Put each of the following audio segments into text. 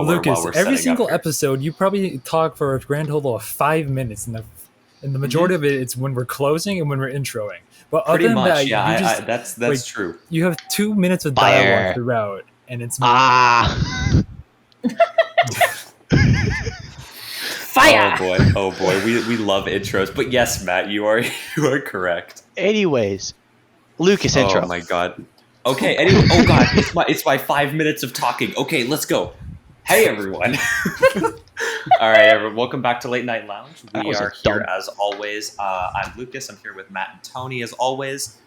Lucas, we're every setting single up here. episode, you probably talk for a grand total of 5 minutes, and the majority of it, it's when we're closing and when we're introing. But Pretty other than much, that, yeah. you just That's like, true. you have 2 minutes of Fire. dialogue throughout, and it's Fire! Oh boy, we love intros. But yes, Matt, you are correct. Anyways, Lucas intro. Oh my god. Okay. Anyway, oh god, it's my 5 minutes of talking. Okay, let's go. Hey everyone. All right, everyone. Welcome back to Late Night Lounge. That We was are a here dumb- as always. I'm Lucas. I'm here with Matt and Tony as always.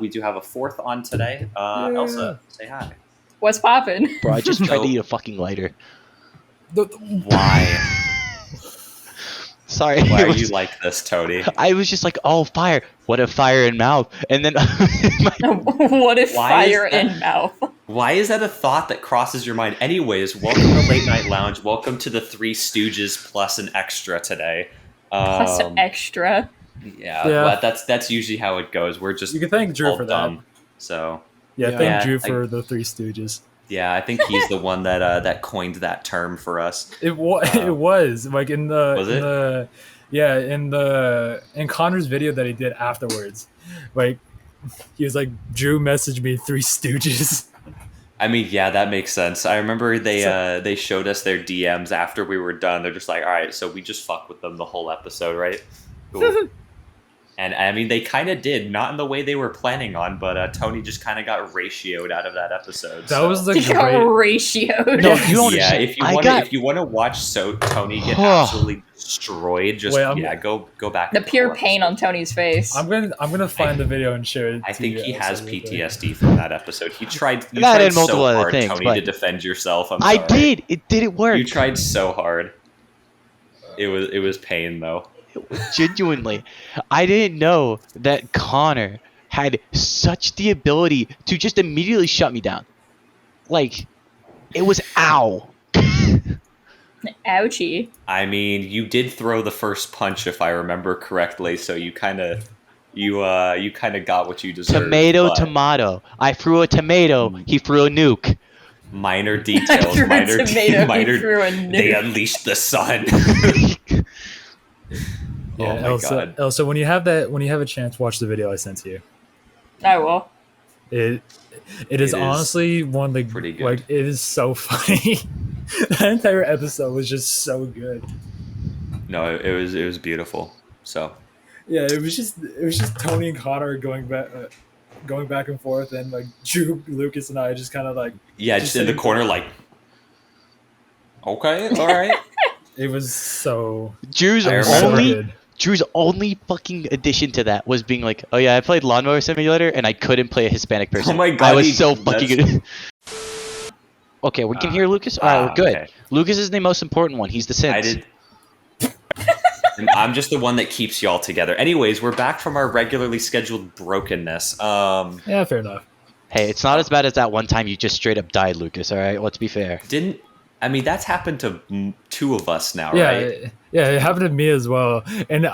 We do have a fourth on today. Elsa, say hi. What's poppin'? Bro, I just tried No. to eat a fucking lighter. Why? Sorry. Why it are was- you like this, Tony? I was just like, oh, fire. What if fire in mouth? And then What if Why is fire that- in mouth? Why is that a thought that crosses your mind? Anyways, welcome to Late Night Lounge. Welcome to the Three Stooges plus an extra today. Plus extra. Yeah, Yeah. but that's usually how it goes. We're just You can thank Drew all for that. dumb. So Yeah, Yeah. thank Yeah, Drew for the Three Stooges. yeah, I think he's the one that coined that term for us. It was like in the Was in it? the yeah in Connor's video that he did afterwards. Like he was like, Drew messaged me Three Stooges. I mean, yeah, that makes sense. I remember they showed us their DMs after we were done. They're just like, all right, so we just fuck with them the whole episode, right? Cool. And I mean, they kind of did, not in the way they were planning on, but Tony just kind of got ratioed out of that episode. That was the You got great. ratioed. No, you don't yeah. understand. If you want to watch Tony get Oh. absolutely destroyed, just Wait, I'm- go back. The and pure forth. pain on Tony's face. I'm gonna find the video and share it. I to think you he has also real quick. PTSD from that episode. You tried That and so multiple other hard, things, Tony, but- to defend yourself. I'm I sorry. did. It didn't work. You tried so hard. It was pain though. Genuinely. I didn't know that Connor had such the ability to just immediately shut me down. Like, it was ow. Ouchie. I mean, you did throw the first punch if I remember correctly, so you kind of got what you deserved. but Tomato. I threw a tomato. He threw a nuke. Minor I details. threw a minor tomato, minor. he threw a They nuke. unleashed the sun. Yeah, Oh my Elsa, God. Elsa, when you have a chance, watch the video I sent to you. I will. It is It is honestly one of the pretty good. like it is so funny. That entire episode was just so good. No, it was beautiful. So Yeah, it was just Tony and Connor going back and forth, and like Drew, Lucas, and I just kind of like yeah, Just just in the saying- corner, like, okay, all right. it was so Drew's I it was so remember. only good. Drew's only fucking addition to that was being like, oh yeah, I played Lawnmower Simulator and I couldn't play a Hispanic person. Oh my God, I was he- so fucking good. Okay, we can hear Lucas. All right, we're good. Okay. Lucas is the most important one. He's the sense. I did. And I'm just the one that keeps y'all together. Anyways, we're back from our regularly scheduled brokenness. Yeah, fair enough. Hey, it's not as bad as that one time you just straight up died, Lucas. All right, let's be fair. That's happened to two of us now, Yeah, right? yeah, it happened to me as well, and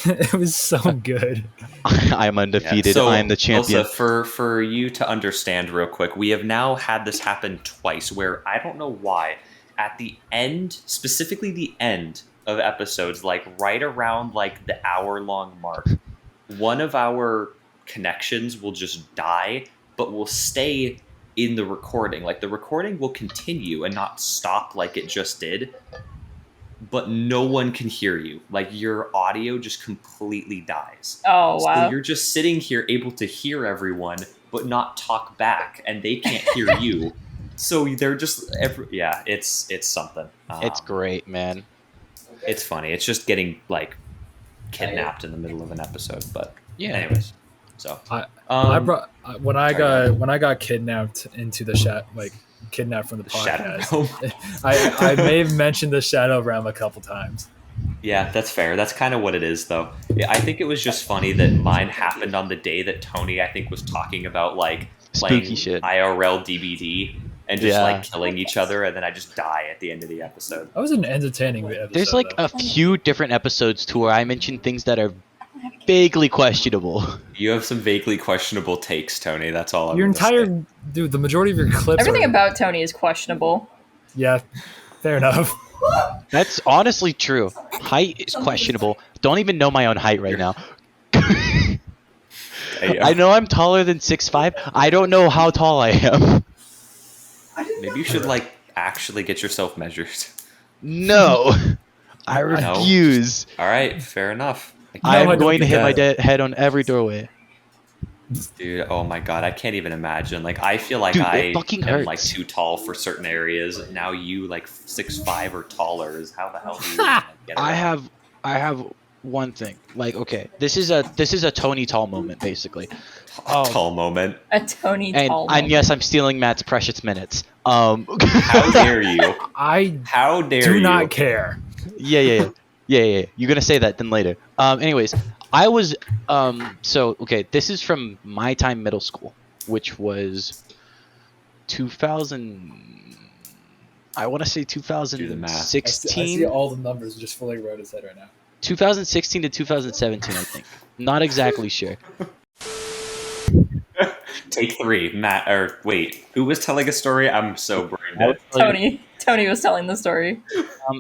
it was so good. I am undefeated. So, I am the champion. Elsa, for you to understand real quick, we have now had this happen twice where I don't know why. At the end, specifically the end of episodes, like right around like the hour-long mark, one of our connections will just die, but will stay in the recording. Like the recording will continue and not stop like it just did, but no one can hear you. Like your audio just completely dies. Oh, So wow. you're just sitting here able to hear everyone, but not talk back, and they can't hear you. So they're just, it's something. It's great, man. It's funny. It's just getting like kidnapped in the middle of an episode. But Yeah. anyways, so I brought when I got kidnapped into the kidnapped from the Shadow podcast. Realm. I may have mentioned the Shadow Realm a couple times. Yeah, that's fair. That's kind of what it is, though. Yeah, I think it was just funny that mine happened on the day that Tony, I think, was talking about like playing Spooky shit. IRL DBD and just Yeah. like killing each other, and then I just die at the end of the episode. That was an entertaining episode. There's like though. a few different episodes to where I mention things that are vaguely questionable. You have some vaguely questionable takes, Tony. That's all. Your I'm gonna entire dude, the majority of your clips. Everything are, about Tony is questionable. yeah, Fair enough. That's honestly true. Height is questionable. Don't even know my own height right now. I know I'm taller than 6'5". I don't know how tall I am. Maybe you should like actually get yourself measured. No. I refuse. All right, fair enough. I'm I don't going to do hit my that. head on every doorway. Dude, oh my god, I can't even imagine. Like, I feel like Dude, I it fucking am like hurts. too tall for certain areas. Now you like 6'5" or taller. Is how the hell do you like, get I around? have one thing. Like, okay, this is a Tony Tall moment, basically. Tall moment. A Tony And Tall. and yes, I'm stealing Matt's precious minutes. How dare you? I How dare do you? not care. Yeah. You're gonna say that then later. Anyways, I was so okay. This is from my time middle school, which was 2000. I want to say Do the math. I see- 2016. all the numbers just fully wrote his head right now. 2016 to 2017, I think. Not exactly sure. Take 3, Matt. Or wait, who was telling a story? I'm so brain dead. Tony was telling the story.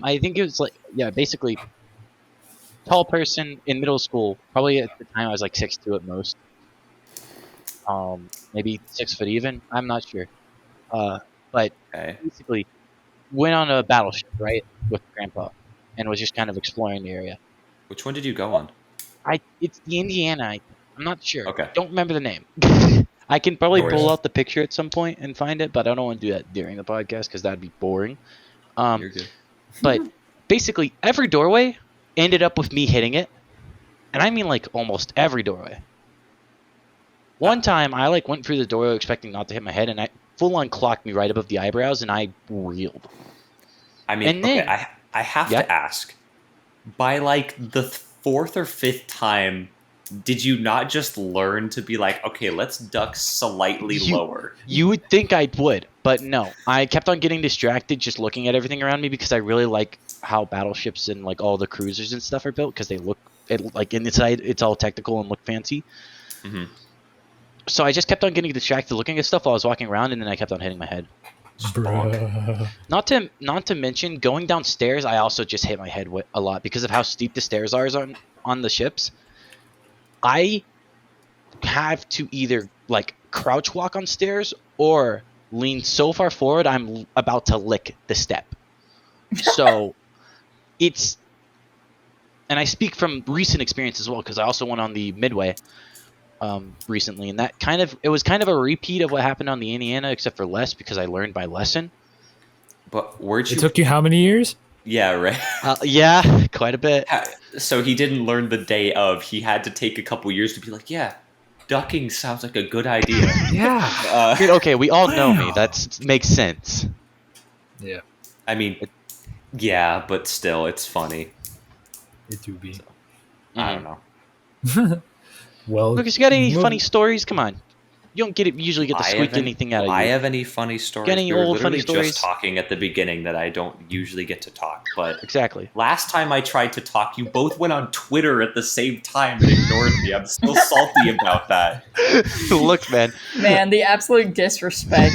I think it was like, yeah, basically, tall person in middle school. Probably at the time I was like 6'2" at most. Maybe 6 foot even. I'm not sure. But Okay. basically, went on a battleship, right, with Grandpa, and was just kind of exploring the area. Which one did you go on? It's the Indiana. I'm not sure. Okay. Don't remember the name. I can probably No worries. pull out the picture at some point and find it, but I don't want to do that during the podcast because that'd be boring. You're good. But basically, every doorway ended up with me hitting it, and I mean like almost every doorway. One time, I like went through the doorway expecting not to hit my head, and I full on clocked me right above the eyebrows, and I reeled. I mean, And okay, then- I have Yeah. to ask. By like the 4th or 5th time, did you not just learn to be like, okay, let's duck slightly You- lower? You would think I would, but no. I kept on getting distracted just looking at everything around me because I really like how battleships and like all the cruisers and stuff are built because they look like inside it's all technical and look fancy. hmm So I just kept on getting distracted looking at stuff while I was walking around, and then I kept on hitting my head. Bruh. Not to mention going downstairs, I also just hit my head a lot because of how steep the stairs are on the ships. I have to either like crouch walk on stairs or lean so far forward I'm about to lick the step. So it's, and I speak from recent experience as well because I also went on the Midway recently, and it was kind of a repeat of what happened on the Indiana, except for less because I learned my lesson. But weren't you? It took you how many years? Yeah, right. Yeah, quite a bit. So he didn't learn the day of. He had to take a couple years to be like, yeah, ducking sounds like a good idea. Yeah. Dude, okay, we all know me. Wow. That makes sense. Yeah. I mean, yeah, but still, it's funny. It do be. I don't know. Well, Lucas, you got any move- funny stories? Come on. You don't usually get to squeak anything out of you. I have any funny stories? Got any We were old funny literally stories? just talking at the beginning that I don't usually get to talk, but Exactly. last time I tried to talk, you both went on Twitter at the same time and ignored me. I'm still salty about that. Look, man. Man, the absolute disrespect.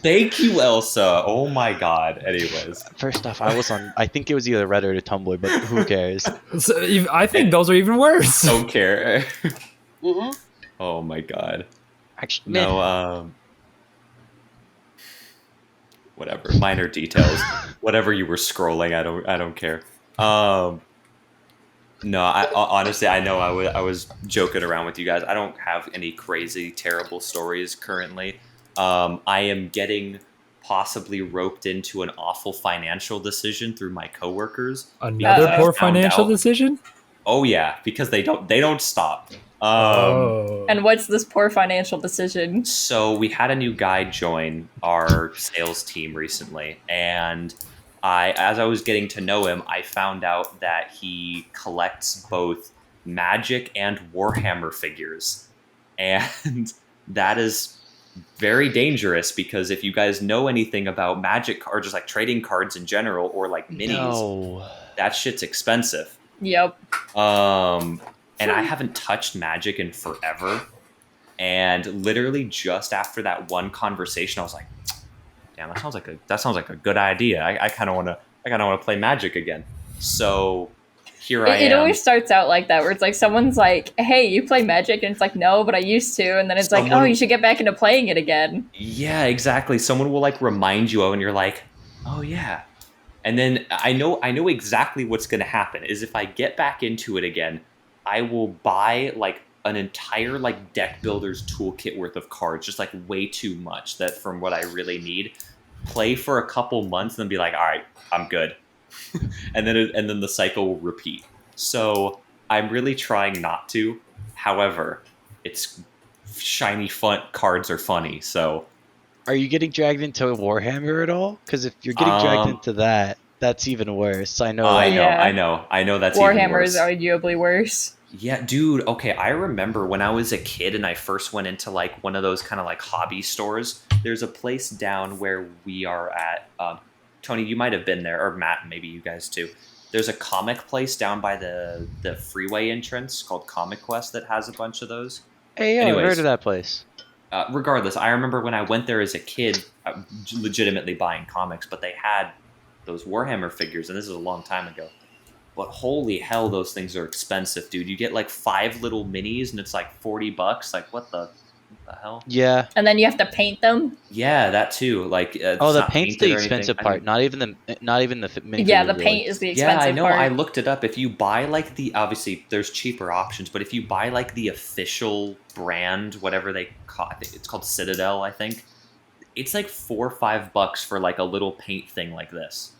Thank you, Elsa. Oh my god. Anyways. First off, I think it was either Reddit or Tumblr, but who cares? So, I think those are even worse. Don't care. Oh my god. Actually, No, whatever. Minor details. Whatever you were scrolling, I don't care. No, I honestly, I know I was joking around with you guys. I don't have any crazy, terrible stories currently. I am getting possibly roped into an awful financial decision through my coworkers. Another Uh-oh. poor Found financial out. decision. Oh yeah, because they don't stop. Oh. And what's this poor financial decision? So we had a new guy join our sales team recently, and as I was getting to know him, I found out that he collects both Magic and Warhammer figures, and that is very dangerous because if you guys know anything about Magic or just like trading cards in general or like minis, no. that shit's expensive. Yep. And I haven't touched Magic in forever. And literally just after that one conversation, I was like, damn, that sounds like a good idea. I kind of want to play Magic again. So here I am. It always starts out like that, where it's like someone's like, "Hey, you play Magic?" and it's like, "No, but I used to." And then it's like, "Oh, you should get back into playing it again." Yeah, exactly. Someone will like remind you of, and you're like, "Oh yeah." And then I know exactly what's going to happen is if I get back into it again, I will buy like an entire like deck builder's toolkit worth of cards, just like way too much that from what I really need. Play for a couple months and then be like, all right, I'm good. and then the cycle will repeat. So I'm really trying not to. However, it's shiny fun cards are funny. So Are you getting dragged into Warhammer at all? Because if you're getting dragged into that, that's even worse. I know. I Yeah. know that's even Warhammer worse. is arguably worse. Yeah, dude. Okay, I remember when I was a kid and I first went into like one of those kind of like hobby stores. There's a place down where we are at. Tony, you might have been there, or Matt, maybe you guys too. There's a comic place down by the freeway entrance called Comic Quest that has a bunch of those. Hey, I've Anyways. heard of that place. Regardless, I remember when I went there as a kid, legitimately buying comics, but they had those Warhammer figures, and this is a long time ago. But holy hell, those things are expensive, dude. You get like 5 little minis, and it's like $40. Like, what the hell? Yeah. And then you have to paint them. Yeah, that too. Like, the paint's the expensive part. Not even the mini. Yeah, the paint is the expensive yeah, I know. part. I looked it up. If you buy like obviously there's cheaper options, but if you buy like the official brand, whatever they call, I think it's called Citadel, I think. It's like $4 or $5 for like a little paint thing like this.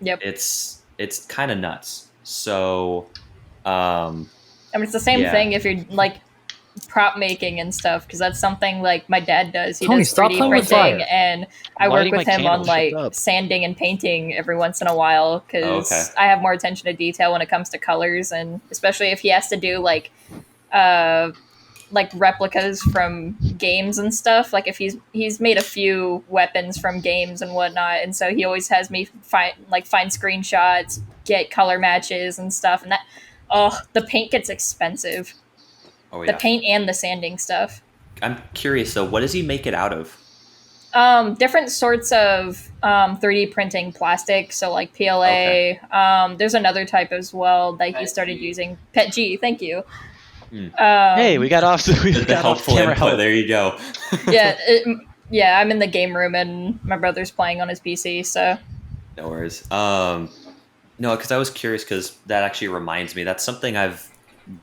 Yep. It's kind of nuts. So, I mean, it's the same yeah. thing if you're like prop making and stuff, because that's something like my dad does. He Tony, does stop 3D playing with printing, fire. and I Lighting work with my him candle, on shut like up. sanding and painting every once in a while, because Okay. I have more attention to detail when it comes to colors, and especially if he has to do like replicas from games and stuff. Like if he's made a few weapons from games and whatnot, and so he always has me find screenshots, get color matches and stuff. And that, the paint gets expensive. oh yeah. The paint and the sanding stuff. I'm curious though. What does he make it out of? Different sorts of 3D printing plastic, so like PLA. Okay. There's another type as well that he PETG. started using. PETG, thank you. Hey, we got off. We The got off helpful camera input. help. There you go. yeah, I'm in the game room and my brother's playing on his PC, so No worries. No, because I was curious because that actually reminds me. That's something I've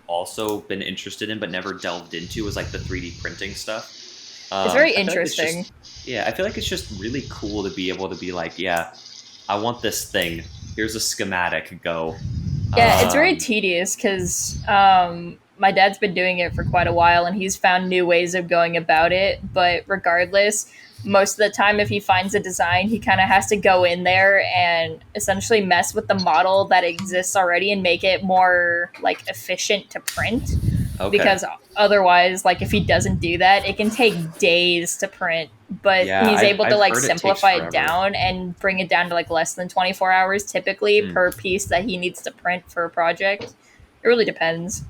also been interested in but never delved into was like the 3D printing stuff. it's very I feel like interesting. I feel like it's just really cool to be able to be like, yeah, I want this thing. Here's a schematic. Go. Yeah, it's very tedious because my dad's been doing it for quite a while and he's found new ways of going about it. But regardless, most of the time, if he finds a design, he kind of has to go in there and essentially mess with the model that exists already and make it more like efficient to print. Okay. Because otherwise, like if he doesn't do that, it can take days to print. But Yeah, he's able to I've like heard it takes simplify it forever. down and bring it down to like less than 24 hours typically per piece that he needs to print for a project. It really depends.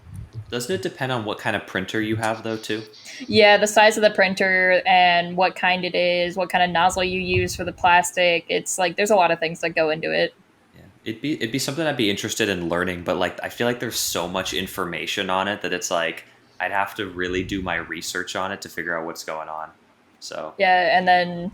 Doesn't it depend on what kind of printer you have though too? Yeah, the size of the printer and what kind it is, what kind of nozzle you use for the plastic. It's like there's a lot of things that go into it. Yeah, it'd be something I'd be interested in learning, but like I feel like there's so much information on it that it's like I'd have to really do my research on it to figure out what's going on. So Yeah, and then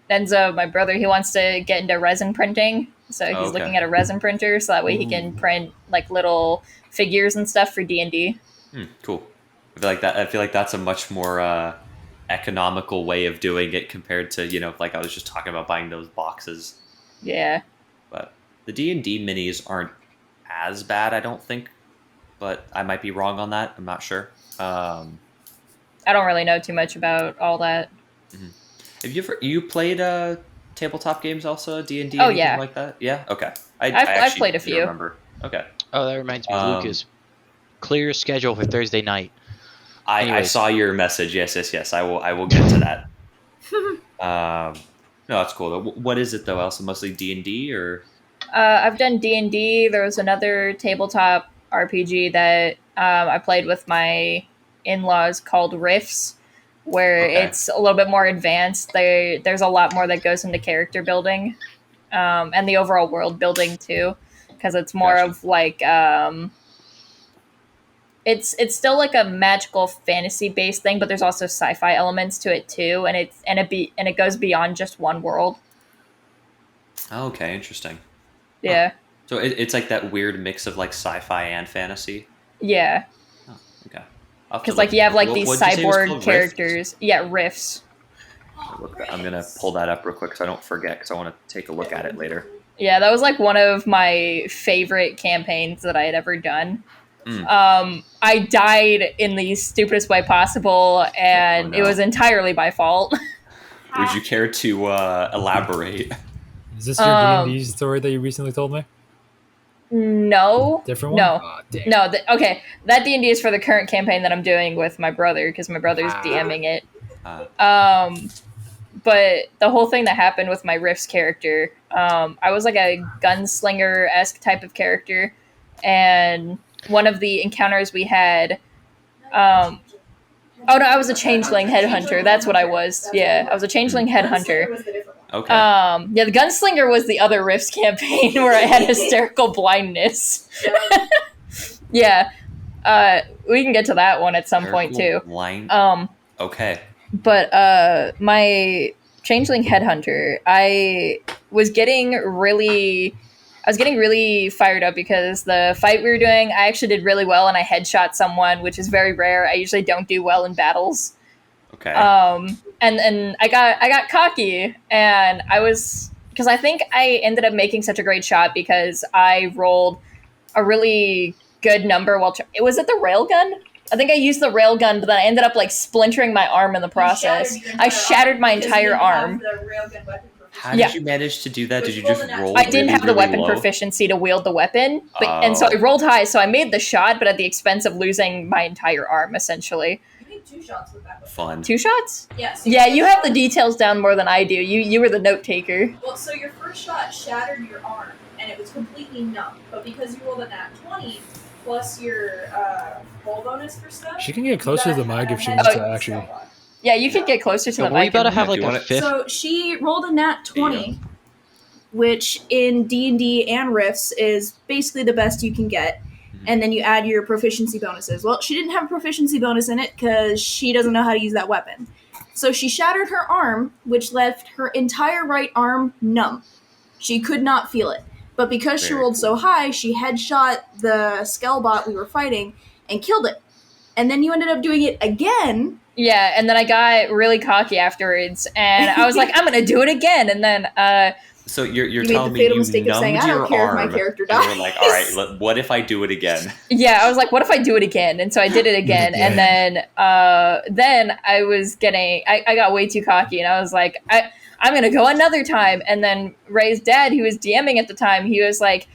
Enzo, my brother, he wants to get into resin printing. So he's Okay. looking at a resin printer so that way he can print like little figures and stuff for D&D. Cool. I feel like that's a much more economical way of doing it compared to like I was just talking about buying those boxes. Yeah. But the D&D minis aren't as bad, I don't think. But I might be wrong on that. I'm not sure. I don't really know too much about all that. Have you played tabletop games also? D&D? Oh, anything yeah. like that? Yeah. Okay. I've actually played a do few. Remember. Okay. Oh, that reminds me, Um, Lucas. Clear your schedule for Thursday night. I Anyways. saw your message. Yes. I will get to that. No, that's cool. What is it though? Also, mostly D&D or? I've done D&D. There was another tabletop RPG that I played with my in-laws called Rifts, where Okay. it's a little bit more advanced. There's a lot more that goes into character building, and the overall world building too, because it's more Gotcha. of like it's still like a magical fantasy based thing, but there's also sci-fi elements to it too, and it goes beyond just one world. Oh, okay, interesting. Yeah, So it's like that weird mix of like sci-fi and fantasy. yeah, Oh, okay. I'll have to because like look- you have like what- these what'd you say it was cyborg called? characters. Yeah, riffs. I'm gonna pull that up real quick so I don't forget because I want to take a look at it later. Yeah, that was like one of my favorite campaigns that I had ever done. I died in the stupidest way possible, and Oh, no. it was entirely my fault. Would you care to elaborate? Is this your D&D story that you recently told me? No. Different one? No. Oh, damn. No, okay. That D&D is for the current campaign that I'm doing with my brother, because my brother's Ah. DMing it. Uh, But the whole thing that happened with my Riffs character, I was like a gunslinger-esque type of character, and one of the encounters we had, oh no, I was a changeling headhunter. That's what I was. Yeah, I was a changeling headhunter. okay. Yeah, the gunslinger was the other Riffs campaign where I had hysterical blindness. Yeah, we can get to that one at some point too. Line. Okay. But my changeling headhunter, I was getting really fired up because the fight we were doing, I actually did really well, and I headshot someone, which is very rare. I usually don't do well in battles. Okay. And I got cocky, and because I think I ended up making such a great shot because I rolled a really good number while was it the railgun? I think I used the railgun, but then I ended up like splintering my arm in the process. I shattered my entire arm. How yeah. did you manage to do that? Did you just roll? I didn't have the really weapon low? proficiency to wield the weapon, and so I Oh. rolled high. So I made the shot, but at the expense of losing my entire arm, essentially. You made 2 shots with that weapon. Fun. 2 shots? Yes. Yeah, you have the details down more than I do. You were the note taker. Well, so your first shot shattered your arm, and it was completely numb. But because you rolled a nat 20 plus your roll bonus for stuff, She can get closer to the mic if she you wants got to a actually. skill bot. Yeah, you could get closer to So the were we mic. about to and- have Do like you a wanna- fifth? So she rolled a nat 20, which in D&D and Rifts is basically the best you can get. And then you add your proficiency bonuses. Well, she didn't have a proficiency bonus in it because she doesn't know how to use that weapon. So she shattered her arm, which left her entire right arm numb. She could not feel it. But because she Very rolled so high, she headshot the Skellbot we were fighting and killed it. And then you ended up doing it again. Yeah, and then I got really cocky afterwards, and I was like, I'm gonna do it again. And then, So you're You made telling the me fatal you mistake of saying, numbed "I don't your care if my arm, character and we're dies." like, all right, what if I do it again? yeah, I was like, what if I do it again? And so I did it again, and then I was I got way too cocky, and I was like, I'm gonna go another time. And then Ray's dad, who was DMing at the time, he was like,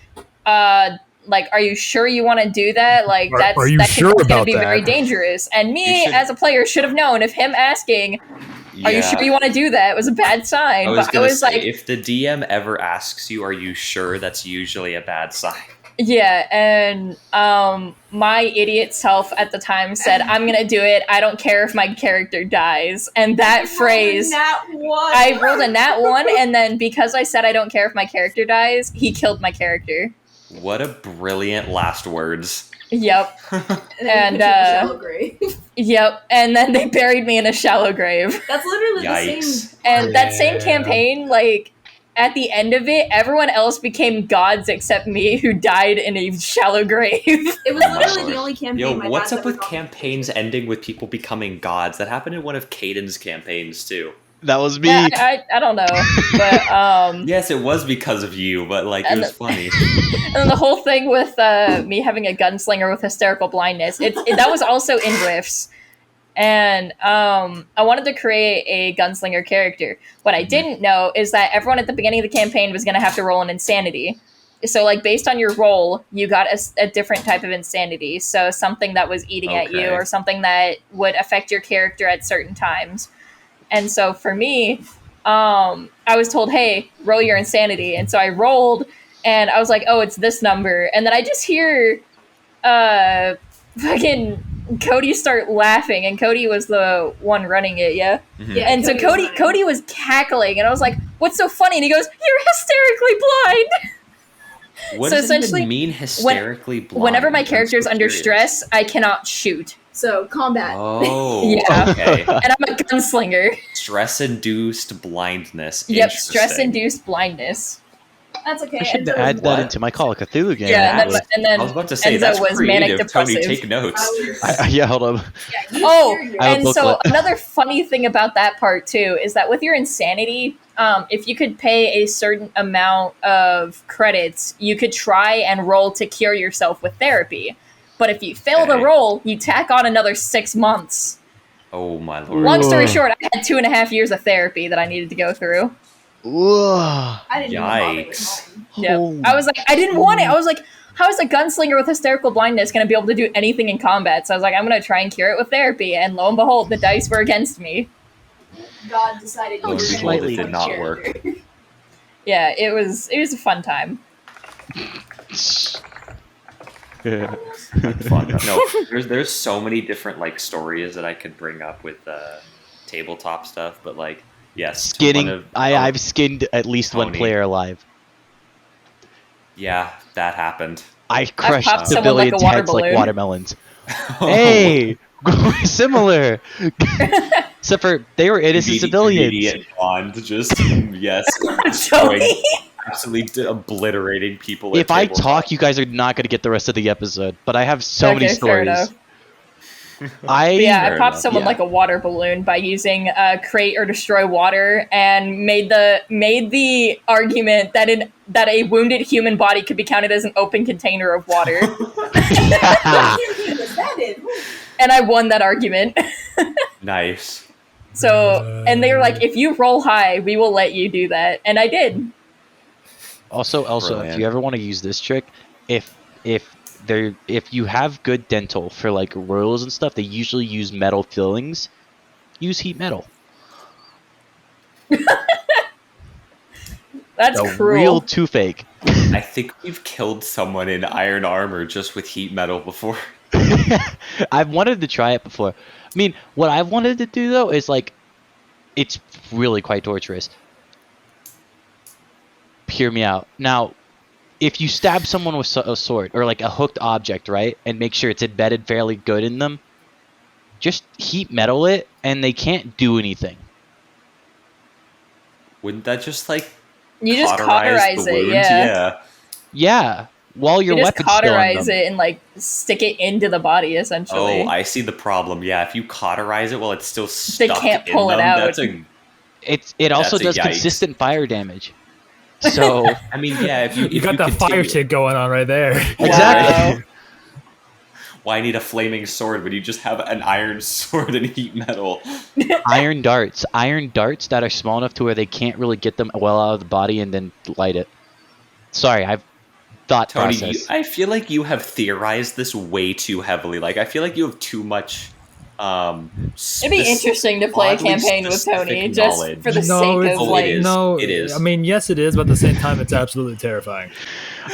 are you sure you want to do that? Like, Are you that's sure gonna about be that? very dangerous. And me, You should- as a player, should have known if him asking, "Are you sure you want to do that?" was a bad sign. I was But I gonna was say, like, if the DM ever asks you, "Are you sure?" That's usually a bad sign. yeah, and my idiot self at the time said, "I'm gonna do it. I don't care if my character dies." And that phrase, I rolled a nat 1, and then because I said I don't care if my character dies, he killed my character. What a brilliant last words. Yep, and shallow grave. yep, and then they buried me in a shallow grave. That's literally the Yikes. same. And that same Yeah. campaign, like at the end of it, everyone else became gods except me, who died in a shallow grave. It was Oh my literally lord. the only campaign. Yo, my what's dad's up ever with gone campaigns ending with people becoming gods? That happened in one of Caden's campaigns too. That was me. Yeah, I don't know, but Yes, it was because of you, but like it And was funny. and then the whole thing with me having a gunslinger with hysterical blindness, that was also in Rifts. And I wanted to create a gunslinger character. What I didn't know is that everyone at the beginning of the campaign was going to have to roll an insanity. So, like, based on your roll, you got a different type of insanity. So, something that was eating at you, Okay. or something that would affect your character at certain times. And so, for me, I was told, hey, roll your insanity. And so I rolled, and I was like, oh, it's this number. And then I just hear fucking Cody start laughing, and Cody was the one running it, yeah. Mhm. Yeah. And so Cody was Cody was cackling, and I was like, "What's so funny?" And he goes, "You're hysterically blind." What So does it essentially, even mean hysterically blind? Whenever my I'm character's so under curious. stress, I cannot shoot, So combat. Oh, Yeah. okay. and I'm a gunslinger. Stress-induced blindness. Yep, Interesting. stress-induced blindness. That's okay. I should Enzo add was that what? into my Call of Cthulhu game. Yeah, That's- and then I was about to say Enzo that's was manic creative. Tony, depressive. take notes. Yeah, hold on. Yeah, Oh, you I have a and so booklet. another funny thing about that part too is that with your insanity, if you could pay a certain amount of credits, you could try and roll to cure yourself with therapy. But if you fail to Okay. roll, you tack on another 6 months. Oh my lord. Long story Ugh. short, I had 2.5 years of therapy that I needed to go through. Ugh. I didn't even bother with Yikes. mine. Yeah, Holy- I was like, I didn't want it. I was like, how is a gunslinger with hysterical blindness going to be able to do anything in combat? So I was like, I'm going to try and cure it with therapy. And lo and behold, the dice were against me. God decided Oh, you were slightly gonna did not be a work. character. Yeah, it was a fun time. Fun. No, there's so many different like stories that I could bring up with tabletop stuff, but like yes, to Skinning. one of- I've skinned at least one Tony. player alive. yeah, that happened. I crushed popped someone like a civilians' water heads like balloon. watermelons. Hey, similar. Except for they were innocent civilians. Immediate bond, just yes, destroying, Tony. absolutely obliterating people. If at I tabletop. talk, you guys are not going to get the rest of the episode. But I have so many Okay, fair stories. enough. I But yeah, I Fair popped enough, someone yeah. like a water balloon by using create or destroy water, and made the argument that a wounded human body could be counted as an open container of water, What campaign was that in? and I won that argument. nice. So, and they were like, if you roll high, we will let you do that, and I did. Also, if Brilliant. you ever want to use this trick, if you have good dental for like royals and stuff, they usually use metal fillings. Use heat metal. That's A cruel. real toothache. I think we've killed someone in iron armor just with heat metal before. I've wanted to try it before. I mean, what I've wanted to do though is like, it's really quite torturous. Hear me out. Now, if you stab someone with a sword or like a hooked object, right, and make sure it's embedded fairly good in them, just heat metal it, and they can't do anything. Wouldn't that just like You just cauterize cauterize the it, wound? yeah. Yeah, while your You just weapon's still in cauterize them. it and like stick it into the body, essentially. Oh, I see the problem. Yeah, if you cauterize it while it's still stuck can't in pull it them, out. that's a. It also That's a does yikes. consistent fire damage. So I mean, yeah, if you You got that fire continue- shit going on right there. Exactly. Wow. Why need a flaming sword when you just have an iron sword and heat metal? iron darts that are small enough to where they can't really get them well out of the body and then light it. Sorry, I've thought Tony, process. I feel like you have theorized this way too heavily. Like, I feel like you have too much. It'd be interesting to play a oddly campaign with Tony specific just knowledge. for the No, sake it's- of Oh, it like. is. No, It is. I mean, yes, it is, but at the same time, it's absolutely terrifying.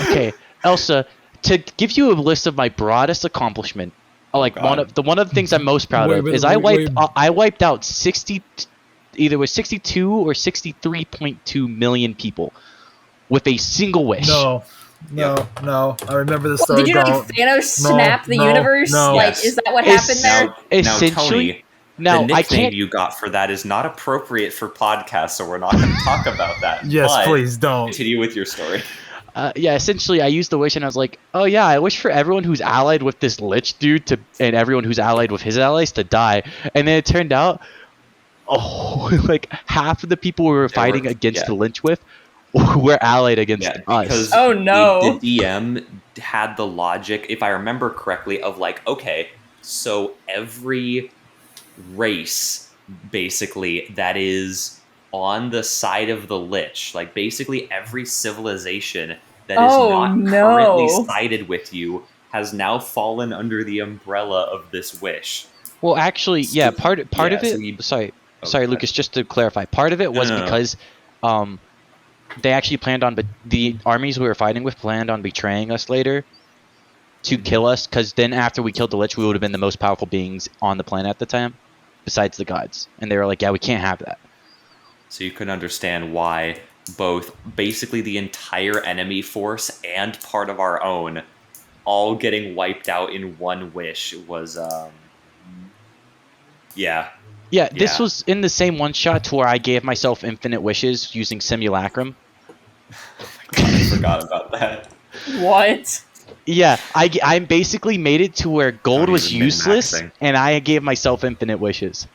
Okay, Elsa, to give you a list of my broadest accomplishment, like God. one of the things I'm most proud Wait, of wait, is wait. I wiped out 60, either was 62 or 63.2 million people with a single wish. No, I remember the story. Did you know Don't. Thanos snap the no, universe? no. Like, Yes. is that what It's- happened there? Now, Essentially, Tony, now the I nickname can't. you got for that is not appropriate for podcasts, so we're not going to talk about that. Yes, But please don't. Continue with your story. Yeah, essentially, I used the wish and I was like, oh yeah, I wish for everyone who's allied with this lich dude to, and everyone who's allied with his allies to die. And then it turned out, like half of the people we were fighting against yeah. the lich with were allied against Yeah, us. because Oh, no. the DM had the logic, if I remember correctly, of like, okay, so every race basically that is on the side of the Lich, like basically every civilization that is Oh, not no. currently sided with you has now fallen under the umbrella of this wish. Well, actually, yeah, part of yeah, it. so you- sorry, Okay. Lucas. Just to clarify, part of it was No. because, they actually planned on, but the armies we were fighting with planned on betraying us later. to kill us, because then after we killed the Lich, we would have been the most powerful beings on the planet at the time, besides the gods. And they were like, yeah, we can't have that. So you can understand why both basically the entire enemy force and part of our own all getting wiped out in one wish was, yeah. Yeah, this Yeah. was in the same one-shot to where I gave myself infinite wishes using Simulacrum. I forgot about that. What? Yeah, I basically made it to where gold Not was even useless, min-maxing. and I gave myself infinite wishes.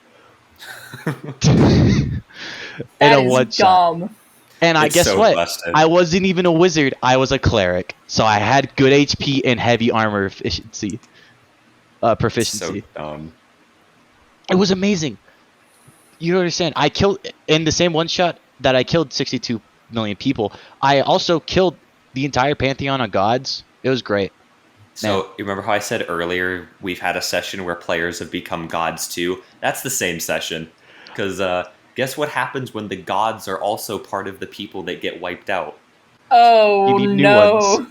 That a is one-shot. dumb. And I It's guess so what? busted. I wasn't even a wizard. I was a cleric, so I had good HP and heavy armor efficiency, proficiency. So dumb. It was amazing. You don't understand. I killed in the same one shot that I killed 62 million people. I also killed the entire pantheon of gods. It was great. So you remember how I said earlier we've had a session where players have become gods too? That's the same session. Because guess what happens when the gods are also part of the people that get wiped out? Oh You need new no. ones.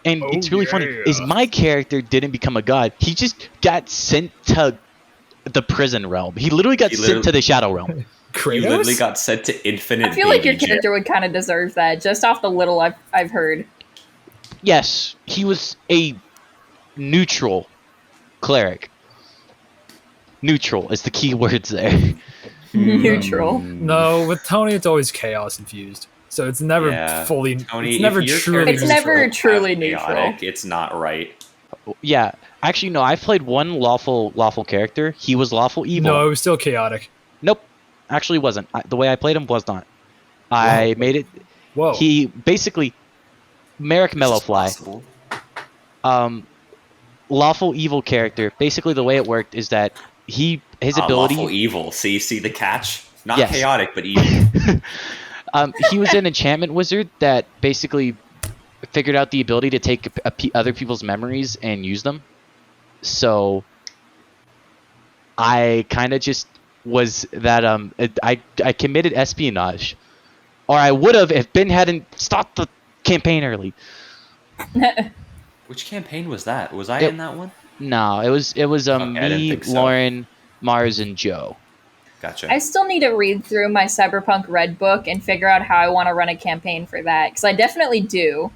And Oh, it's really funny yeah. is my character didn't become a god. He just got sent to the prison realm. He literally got He sent literally- to the shadow realm. Kratos? You literally got sent to infinite I feel like your baby jail. character would kind of deserve that, just off the little I've heard. Yes, he was a neutral cleric. Neutral is the key words there. Neutral. No, with Tony, it's always chaos infused. So it's never Yeah. fully. Tony, it's if never your truly. character's It's never chaotic, truly neutral. It's not right. Yeah, actually, no. I've played one lawful character. He was lawful evil. No, it was still chaotic. Nope, actually wasn't. The way I played him was not. I made it. Whoa. He basically Merrick Mellowfly, lawful evil character. Basically, the way it worked is that his ability. Lawful evil. See the catch? Not Yes. chaotic, but evil. He was an enchantment wizard that basically figured out the ability to take other people's memories and use them. So I kind of just was that I committed espionage, or I would have if Ben hadn't stopped the campaign early. Which campaign was that? Was I It- in that one? No, it was Okay, I didn't me, think so. Lauren, Mars, and Joe. Gotcha. I still need to read through my Cyberpunk Red book and figure out how I want to run a campaign for that, because I definitely do.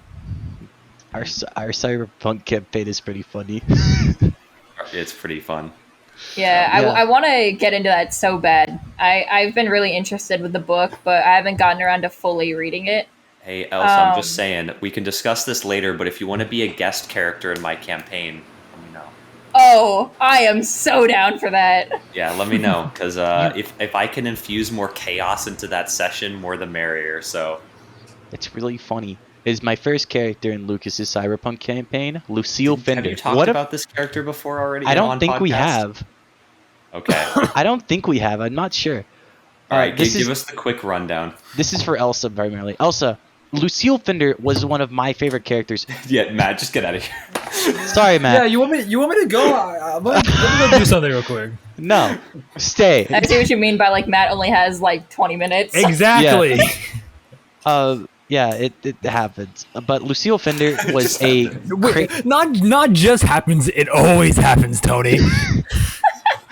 Our cyberpunk campaign is pretty funny. It's pretty fun. Yeah, Yeah. I want to get into that so bad. I've been really interested with the book, but I haven't gotten around to fully reading it. Hey, Elsa, I'm just Um, saying, we can discuss this later, but if you want to be a guest character in my campaign, let me know. Oh, I am so down for that. Yeah, let me know, because if I can infuse more chaos into that session, more the merrier, so... It's really funny. Is my first character in Lucas's cyberpunk campaign, Lucille Fender. Have you talked What if- about this character before already? I don't on think we podcast? have. Okay. I don't think we have. I'm not sure. All right, this give is us the quick rundown. this is for Elsa primarily. Elsa, Lucille Fender was one of my favorite characters. Yeah, Matt, just get out of here. Sorry, Matt. Yeah, you want me to go? Let me go do something real quick. No, stay. I see what you mean by like Matt only has like 20 minutes. Exactly. Yeah, it happens. But Lucille Fender was a Not just happens. It always happens, Tony.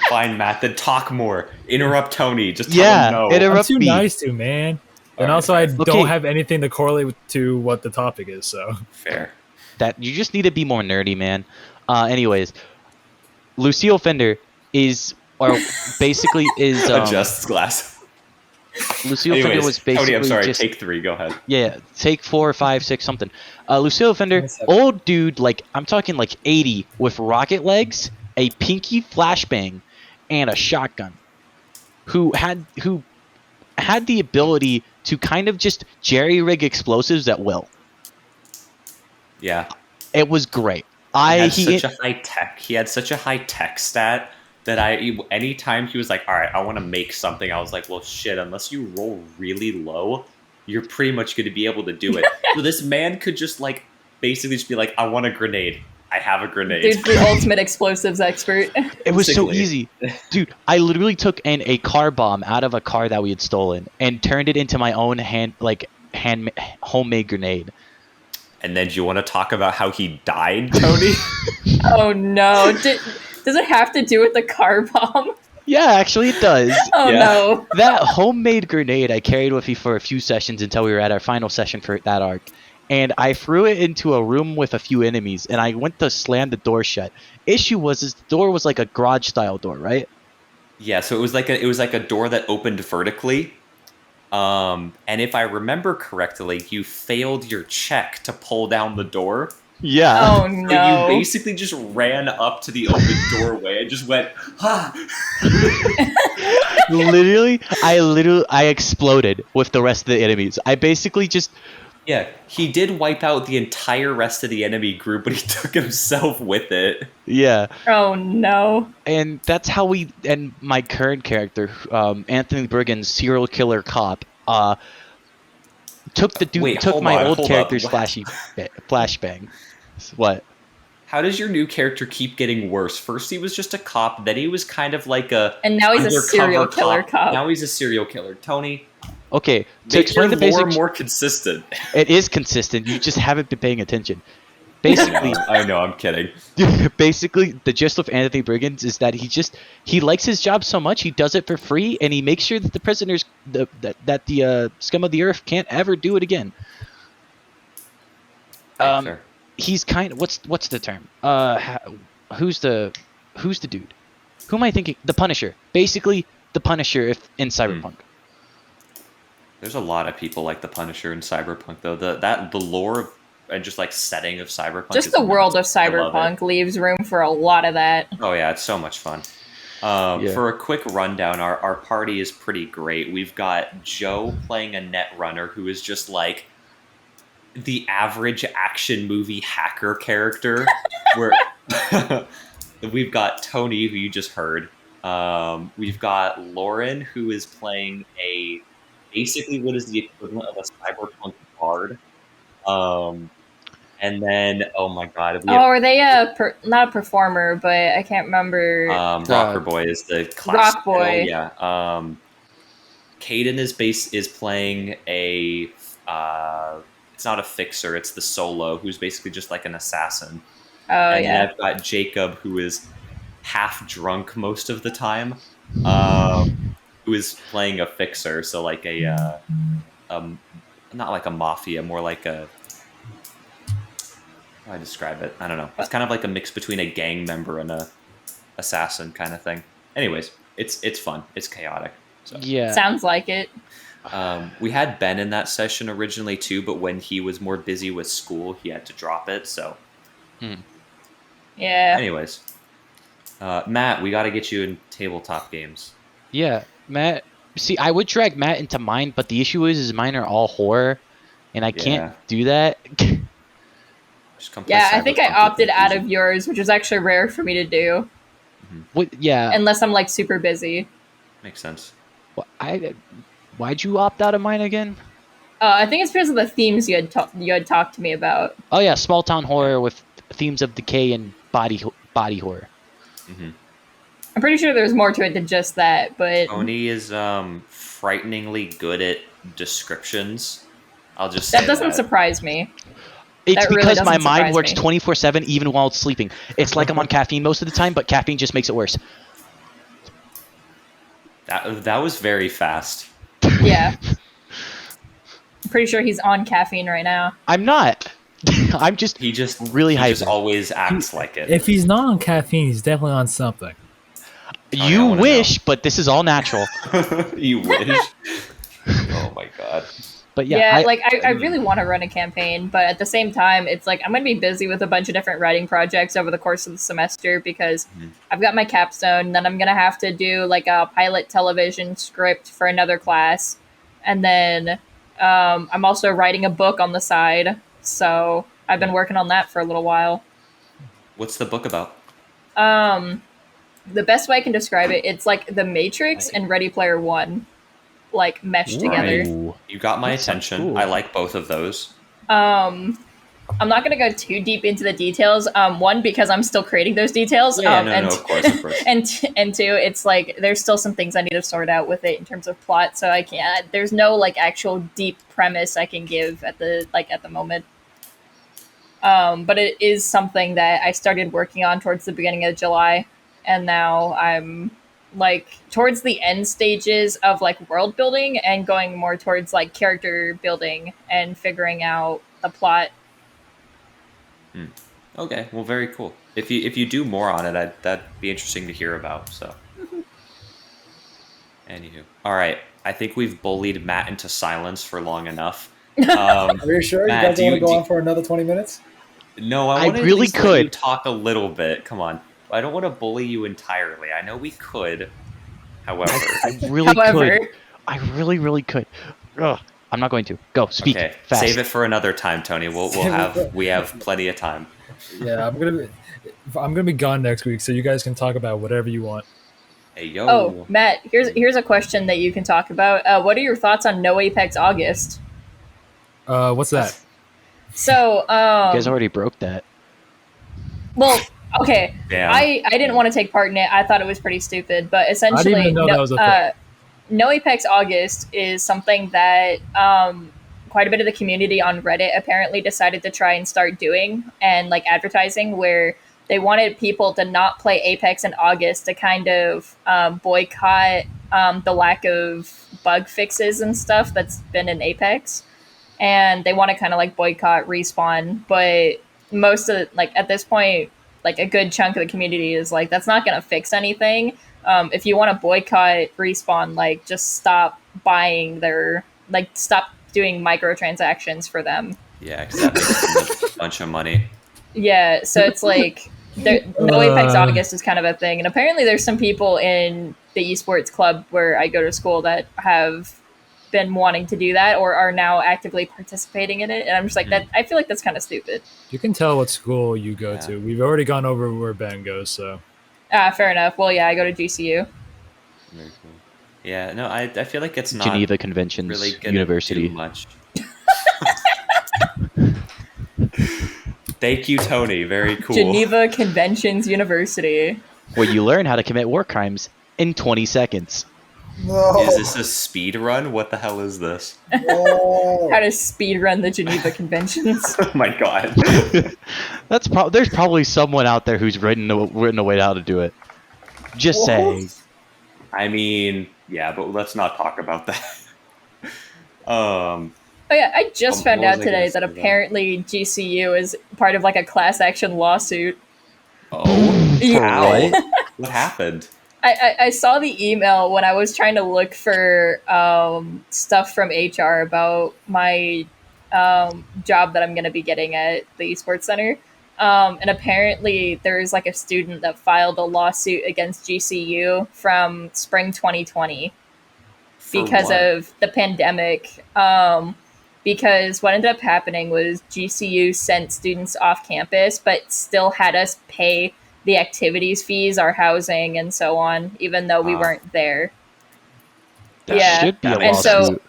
Fine, Matt, then talk more. Interrupt Tony. Just tell Yeah, him no. I'm interrupt too me. nice to, man. And Alright, also, I Okay. don't have anything to correlate to what the topic is. So Fair. That you just need to be more nerdy, man. Anyways, Lucille Fender is, or basically is. Adjust glass. Lucille Fender Anyways, was basically Tony, I'm sorry. just Take 3. Go ahead. yeah, take 4, 5, 6, something. Lucille Fender, Nice. old dude, like I'm talking like 80 with rocket legs, a pinky flashbang, and a shotgun. Who had the ability to kind of just jerry rig explosives at will. Yeah. It was great. He had such a high tech. He had such a high tech stat that anytime he was like, all right, I want to make something, I was like, well, shit, unless you roll really low, you're pretty much going to be able to do it. So this man could just like basically just be like, I want a grenade. I have a grenade. Dude's the ultimate explosives expert. It was so Basically. easy. Dude, I literally took a car bomb out of a car that we had stolen and turned it into my own homemade grenade. And then do you want to talk about how he died, Tony? Oh no! Does it have to do with the car bomb? Yeah, actually it does. Oh Yeah. no! That homemade grenade I carried with me for a few sessions until we were at our final session for that arc. And I threw it into a room with a few enemies, and I went to slam the door shut. Issue was the door was like a garage style door, right? Yeah, so it was like a door that opened vertically. And if I remember correctly, you failed your check to pull down the door. Yeah. Oh So no! you basically just ran up to the open doorway and just went, ha! I exploded with the rest of the enemies. I basically just Yeah, he did wipe out the entire rest of the enemy group, but he took himself with it. yeah. Oh no! And that's how we and my current character, Anthony Briggs, serial killer cop, took the dude Wait, took hold my on, old hold character's up. flashbang. What? How does your new character keep getting worse? First he was just a cop, then he was kind of like a And now he's a undercover serial killer cop. Now he's a serial killer. Tony, Okay, to make explain your the lore basics, more consistent. it is consistent. You just haven't been paying attention. Basically, I know, I'm kidding. basically, the gist of Anthony Briggs is that he likes his job so much he does it for free, and he makes sure that the prisoners, that the scum of the earth can't ever do it again. Sure. He's kind of what's the term? Who's the dude? Who am I thinking? The Punisher. Basically, the Punisher if in Cyberpunk. There's a lot of people like the Punisher in Cyberpunk, though. The lore and just like setting of Cyberpunk. Just is the world of nuts. I love it. Cyberpunk leaves room for a lot of that. Oh yeah, it's so much fun. Yeah. For a quick rundown, our party is pretty great. We've got Joe playing a netrunner who is just like the average action movie hacker character. Where we've got Tony, who you just heard. We've got Lauren, who is playing basically what is the equivalent of a cyberpunk bard. And then, oh my god, we Oh, have are they not a performer, but I can't remember. Rocker Boy is the class. Rock Boy. Yeah. Caden is playing a. It's not a fixer. It's the solo, who's basically just like an assassin. Oh And yeah. then I've got Jacob, who is half drunk most of the time, who is playing a fixer. So like not like a mafia, more like a. How do I describe it? I don't know. It's kind of like a mix between a gang member and a assassin kind of thing. Anyways, it's fun. It's chaotic. So. Yeah. Sounds like it. We had Ben in that session originally too, but when he was more busy with school, he had to drop it. So, Yeah. anyways, Matt, we got to get you in tabletop games. Yeah, Matt. See, I would drag Matt into mine, but the issue is mine are all horror, and I can't do that. Just come play Yeah, I think I Cyberpunk with opted me, out please. of yours, which is actually rare for me to do, What? Yeah. unless I'm like super busy. Makes sense. Why'd you opt out of mine again? I think it's because of the themes you had talked to me about. Oh yeah, small town horror with themes of decay and body horror. I'm pretty sure there's more to it than just that, but Tony is frighteningly good at descriptions. I'll just say that doesn't surprise me. It's That really because my doesn't mind surprise works me. 24/7 even while it's sleeping. It's like I'm on caffeine most of the time, but caffeine just makes it worse. That was very fast. Yeah. I'm pretty sure he's on caffeine right now. I'm not. I'm just He just really he just hyper. always acts like it. If he's not on caffeine, he's definitely on something. I You wanna wish, but this is all natural. You wish. Oh my god. But Yeah, yeah, I really want to run a campaign, but at the same time, it's like I'm going to be busy with a bunch of different writing projects over the course of the semester because I've got my capstone, then I'm going to have to do like a pilot television script for another class, and then I'm also writing a book on the side, so I've been working on that for a little while. What's the book about? The best way I can describe it, it's like The Matrix and Ready Player One, like meshed together. Ooh. You got my That sounds attention. cool. I like both of those. I'm not going to go too deep into the details. One, because I'm still creating those details. Yeah, and, of course. and two, it's like there's still some things I need to sort out with it in terms of plot. So I can't. There's no like actual deep premise I can give at the moment. But it is something that I started working on towards the beginning of July, and now I'm like towards the end stages of like world building and going more towards like character building and figuring out the plot. Okay, well, very cool. If you do more on it, that'd be interesting to hear about. So, anywho, all right. I think we've bullied Matt into silence for long enough. Are you sure Matt, you guys do want you- to go do- on for another 20 minutes? No, I I want to really let you could. talk a little bit. Come on, I don't want to bully you entirely. I know we could, however. I really However, could. I really could. Ugh, I'm not going to. Go, speak Okay, fast. save it for another time, Tony. We have plenty of time. Yeah, I'm gonna be gone next week, so you guys can talk about whatever you want. Hey yo. oh, Matt, here's a question that you can talk about. What are your thoughts on No Apex August? What's that? So, You guys already broke that. well, okay. Damn. I didn't want to take part in it. I thought it was pretty stupid, but essentially, even know that was a thing. No Apex August is something that quite a bit of the community on Reddit apparently decided to try and start doing and like advertising, where they wanted people to not play Apex in August to kind of boycott the lack of bug fixes and stuff that's been in Apex. And they want to kind of like boycott Respawn, but most of like at this point, like a good chunk of the community is like, that's not going to fix anything. If you want to boycott Respawn, like just stop buying their, like stop doing microtransactions for them. Yeah, because that makes them a bunch of money. Yeah, so it's like No Apex August is kind of a thing, and apparently there's some people in the esports club where I go to school that have been wanting to do that or are now actively participating in it, and I'm just like that. I feel like that's kind of stupid. You can tell what school you go Yeah. to. We've already gone over where Ben goes, so Fair enough. Well, yeah, I go to GCU. Very cool. Yeah, no, I feel like it's not Geneva Conventions really gonna University. do much. Thank you, Tony. Very cool. Geneva Conventions University. Where you learn how to commit war crimes in 20 seconds. Is this a speed run? What the hell is this? How to speedrun the Geneva Conventions. Oh my god. There's probably someone out there who's written a way how to do it. Just saying. I mean, yeah, but let's not talk about that. Oh yeah, I just found what was out I today gonna that say then? apparently GCU is part of like a class action lawsuit. Oh, Yeah. how? What happened? I saw the email when I was trying to look for stuff from HR about my job that I'm going to be getting at the esports center. And apparently there's like a student that filed a lawsuit against GCU from spring 2020 For because what? of the pandemic. Because what ended up happening was GCU sent students off campus, but still had us pay the activities fees, our housing, and so on, even though we Ah. weren't there. That Yeah. should be a And lawsuit.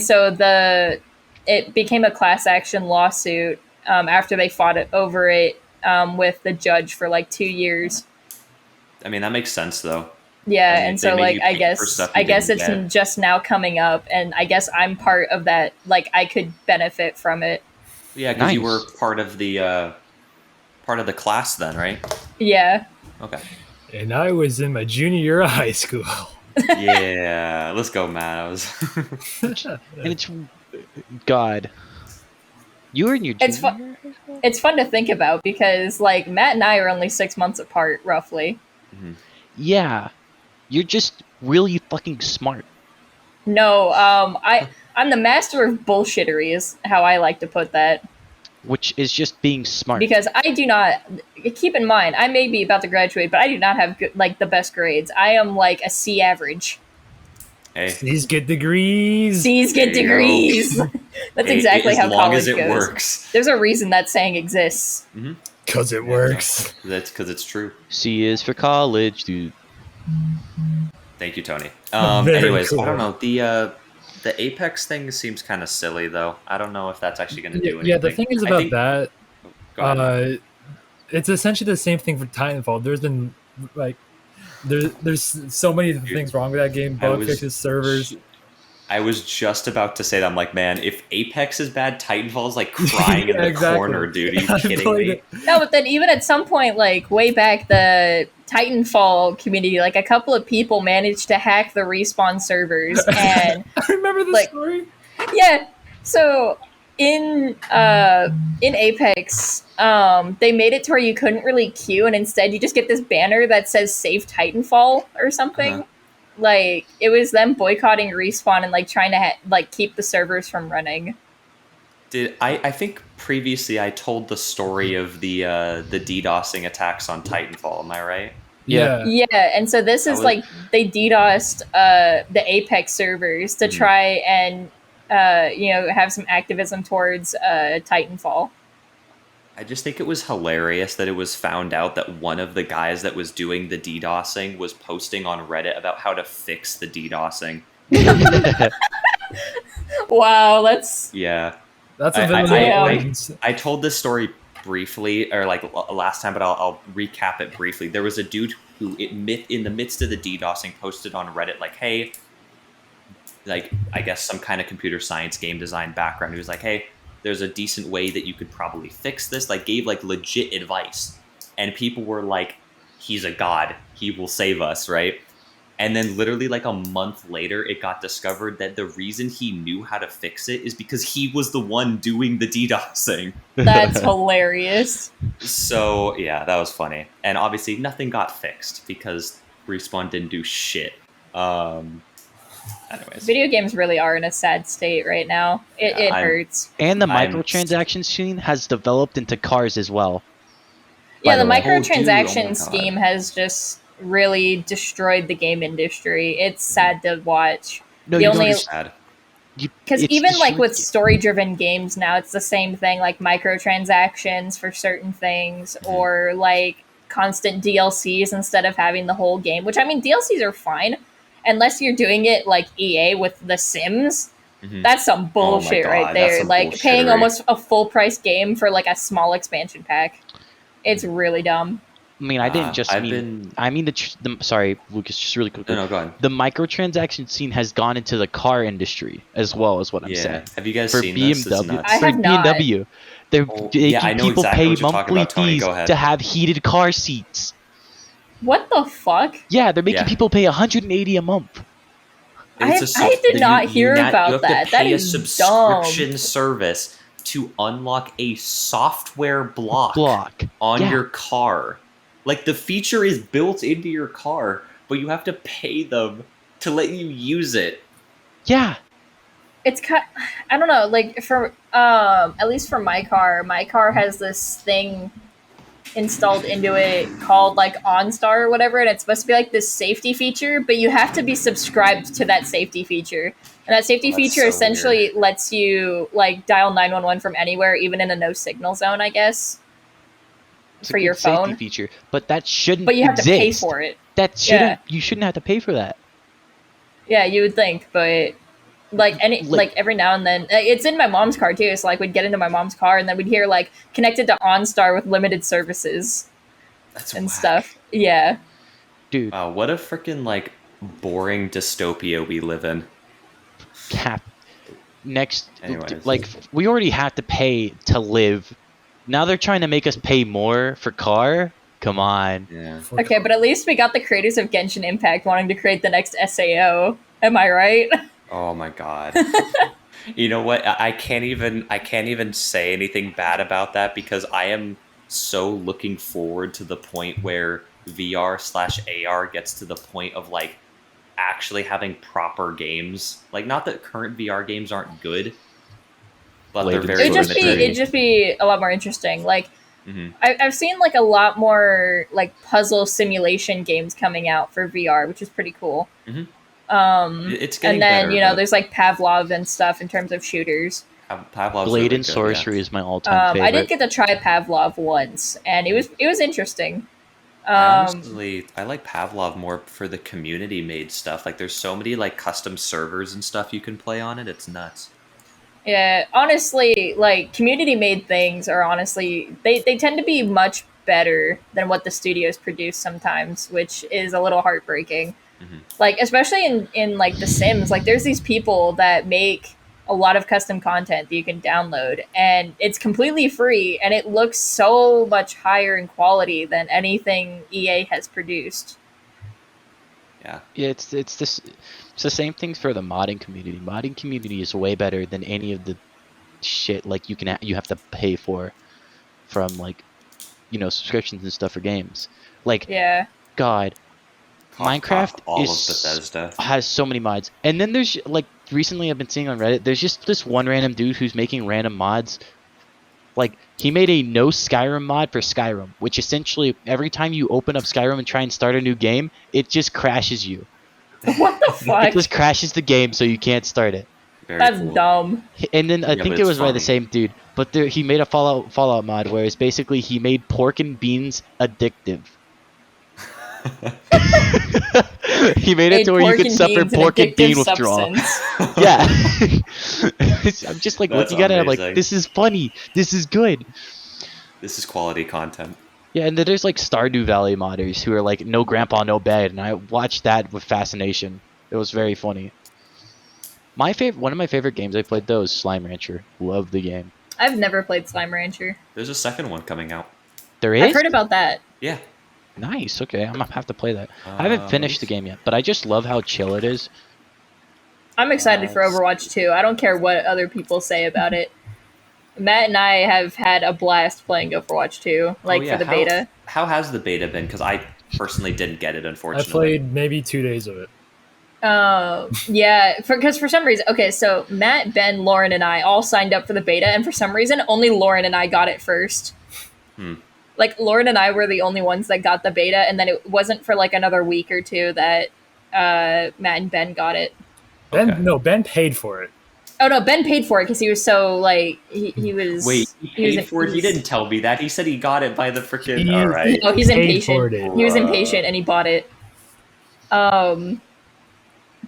so it became a class action lawsuit after they fought it over it with the judge for like 2 years. I mean, that makes sense though. Yeah, I mean, and they so made like you I pay for guess stuff you it's didn't get. just now coming up, and I guess I'm part of that. Like I could benefit from it. Yeah, because you Nice. were part of the class then, right? Yeah. Okay. and I was in my junior year of high school. Yeah, let's go, Matt. I was- And it's God. You were in your It's junior year? It's fun to think about because like Matt and I are only 6 months apart, roughly. Yeah. You're just really fucking smart. No, I'm the master of bullshittery is how I like to put that. Which is just being smart. Because I do not keep in mind I may be about to graduate, but I do not have good, like the best grades. I am like a C average. Hey, These get degrees. C's get There you go. degrees. That's hey, exactly as how long college as it goes. works. There's a reason that saying exists. Because it works. That's because it's true. C is for college, dude. Thank you, Tony. Very Anyways, cool. I don't know. The Apex thing seems kind of silly, though. I don't know if that's actually going to do anything. Yeah, the thing is I about think- that, Go ahead. it's essentially the same thing for Titanfall. There's been like there's so many things wrong with that game. I Bug was- fixes, servers. I was just about to say that. I'm like, man, if Apex is bad, Titanfall's like crying in the Exactly. corner, dude. Are you I kidding played me? it. No, but then even at some point, like way back, the Titanfall community, like a couple of people managed to hack the Respawn servers, and I remember the Like- story. yeah. So in Apex, they made it to where you couldn't really queue, and instead you just get this banner that says "Save Titanfall" or something. Uh-huh. Like it was them boycotting Respawn and like trying to like keep the servers from running. I think previously I told the story of the DDoSing attacks on Titanfall. Am I right? Yeah. Yeah, and so this That is was- like they DDoSed the Apex servers to try and have some activism towards Titanfall. I just think it was hilarious that it was found out that one of the guys that was doing the DDoSing was posting on Reddit about how to fix the DDoSing. Wow, that's Yeah. That's I- a villain I- of I- Origins. I told this story briefly, or like last time, but I'll recap it briefly. There was a dude who, in the midst of the DDoSing, posted on Reddit like, "Hey," like I guess some kind of computer science, game design background. He was like, "Hey, there's a decent way that you could probably fix this." Like, gave like legit advice, and people were like, "He's a god. He will save us," right? And then literally like a month later, it got discovered that the reason he knew how to fix it is because he was the one doing the DDoSing. that's hilarious. So yeah, that was funny. And obviously nothing got fixed because Respawn didn't do shit. Anyways. Video games really are in a sad state right now. It Yeah, I'm- hurts. And the I'm- microtransaction scene has developed into cars as well. Yeah, by the the way. microtransaction Oh, dude, oh my scheme God. has just really destroyed the game industry. It's sad to watch. No, The you only- don't. Sad. Because It's even like destroyed with the- story-driven games now, it's the same thing. Like microtransactions for certain things, or like constant DLCs instead of having the whole game. Which I mean, DLCs are fine, unless you're doing it like EA with The Sims. Mhm. That's some bullshit God, right that's there. some Like paying bullshittery. almost a full-price game for like a small expansion pack. It's really dumb. I mean, I didn't just I've mean. been- I mean the. Sorry, Lucas. Just really quickly. No, go ahead. The microtransaction scene has gone into the car industry as well, as what I'm Yeah. saying. Have you guys For seen this? It's BMW, nuts. I for have not. BMW, they're Oh, making yeah, I know people exactly pay what you're talking monthly about, Tony. fees Go ahead. to have heated car seats. What the fuck? Yeah, they're making Yeah. people pay 180 a month. I did not hear about you have that. To That pay is a subscription service to unlock a software block on Yeah. your car. Like the feature is built into your car, but you have to pay them to let you use it. Yeah, It's I don't know, like for at least for my car has this thing installed into it called like OnStar or whatever, and it's supposed to be like this safety feature, but you have to be subscribed to that safety feature. And that safety Oh, that's feature so essentially lets you like dial 911 from anywhere, even in a no signal zone, I guess. it's a For good your safety phone. feature, but that shouldn't. But you have to pay exist. for it. That shouldn't. You shouldn't have to pay for that. Yeah, you would think, but like every now and then, it's in my mom's car too. So like we'd get into my mom's car and then we'd hear like connected to OnStar with limited services That's and whack. stuff. Yeah, Dude, Wow, what a freaking like boring dystopia we live in. cap. Next, Anyways. like we already have to pay to live. Now they're trying to make us pay more for car. Come on. Yeah. okay, but at least we got the creators of Genshin Impact wanting to create the next SAO. Am I right? Oh my god. You know what? I can't even say anything bad about that because I am so looking forward to the point where VR/AR gets to the point of like actually having proper games. Like not that current VR games aren't good, but they're Blade very and it'd limited. just be a lot more interesting. Like Mhm. I've seen like a lot more like puzzle simulation games coming out for VR, which is pretty cool. Mhm. Um, It's getting and then better, but there's like Pavlov and stuff in terms of shooters. Pavlov's Blade really and good, Sorcery yeah. is my all-time favorite. I did get to try Pavlov once, and it was interesting. I like Pavlov more for the community made stuff. Like there's so many like custom servers and stuff you can play on it. It's nuts. Yeah, honestly, like community made things are honestly they tend to be much better than what the studios produce sometimes, which is a little heartbreaking. Like especially in like The Sims, like there's these people that make a lot of custom content that you can download, and it's completely free, and it looks so much higher in quality than anything EA has produced. Yeah. Yeah, it's the same things for the modding community. Modding community is way better than any of the shit like you have to pay for from like subscriptions and stuff for games. Like Yeah. God, Minecraft all is of Bethesda. has so many mods. And then there's like recently I've been seeing on Reddit, there's just this one random dude who's making random mods. Like he made a no Skyrim mod for Skyrim, which essentially every time you open up Skyrim and try and start a new game, it just crashes you. What the It fuck? just crashes the game so you can't start it. Very That's cool. dumb. And then I Yeah, think but it it's was by the funny. same dude, but he made a Fallout mod where it's basically he made pork and beans addictive. He made it to where you could suffer pork and bean withdrawal. Yeah. I'm just like That's looking at it, I'm like, amazing. this is funny. This is good. This is quality content. Yeah, and then there's like Stardew Valley modders who are like, no grandpa, no bed, and I watched that with fascination. It was very funny. One of my favorite games I played though is Slime Rancher. Love the game. I've never played Slime Rancher. There's a second one coming out. There is? I've heard about that. Yeah. Nice. Okay, I'm gonna have to play that. I haven't finished the game yet, but I just love how chill it is. I'm excited for Overwatch 2. I don't care what other people say about it. Matt and I have had a blast playing Overwatch 2, like Oh, yeah. for the beta. How has the beta been? Because I personally didn't get it, I unfortunately. played maybe 2 days of it. Yeah, because for some reason, okay, so Matt, Ben, Lauren, and I all signed up for the beta, and for some reason, only Lauren and I got it first. Like, Lauren and I were the only ones that got the beta, and then it wasn't for like another week or two that Matt and Ben got it. Ben, Okay. no, Ben paid for it. Oh no, Ben paid for it because he was so like he was. Wait, he paid was- for it? He didn't tell me that. He said he got it by the freaking. He- All right. No, he's Paid for impatient. it. He was impatient and he bought it.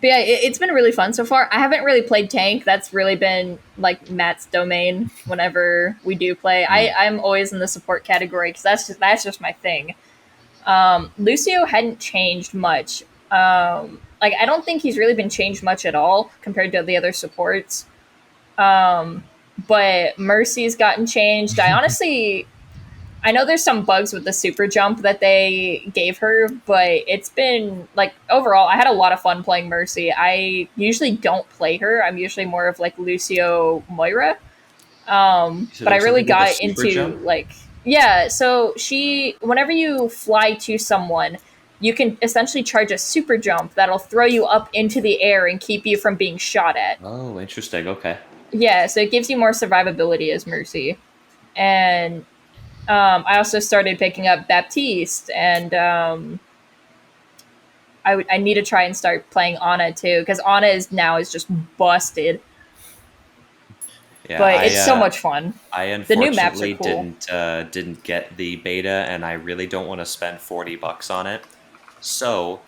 But yeah, it's been really fun so far. I haven't really played tank. That's really been like Matt's domain. Whenever we do play, I'm always in the support category because that's just my thing. Lucio hadn't changed much. Like I don't think he's really been changed much at all compared to the other supports. But Mercy's gotten changed. I know there's some bugs with the super jump that they gave her, but it's been like overall, I had a lot of fun playing Mercy. I usually don't play her. I'm usually more of like Lucio Moira. But I really got into jump? like, yeah. So whenever you fly to someone, you can essentially charge a super jump that'll throw you up into the air and keep you from being shot at. Oh, interesting. Okay. Yeah, so it gives you more survivability as Mercy. And I also started picking up Baptiste, and I need to try and start playing Ana too, because Ana is just busted. Yeah, But it's so much fun. I The new maps are unfortunately cool. didn't get the beta, and I really don't want to spend $40 on it. So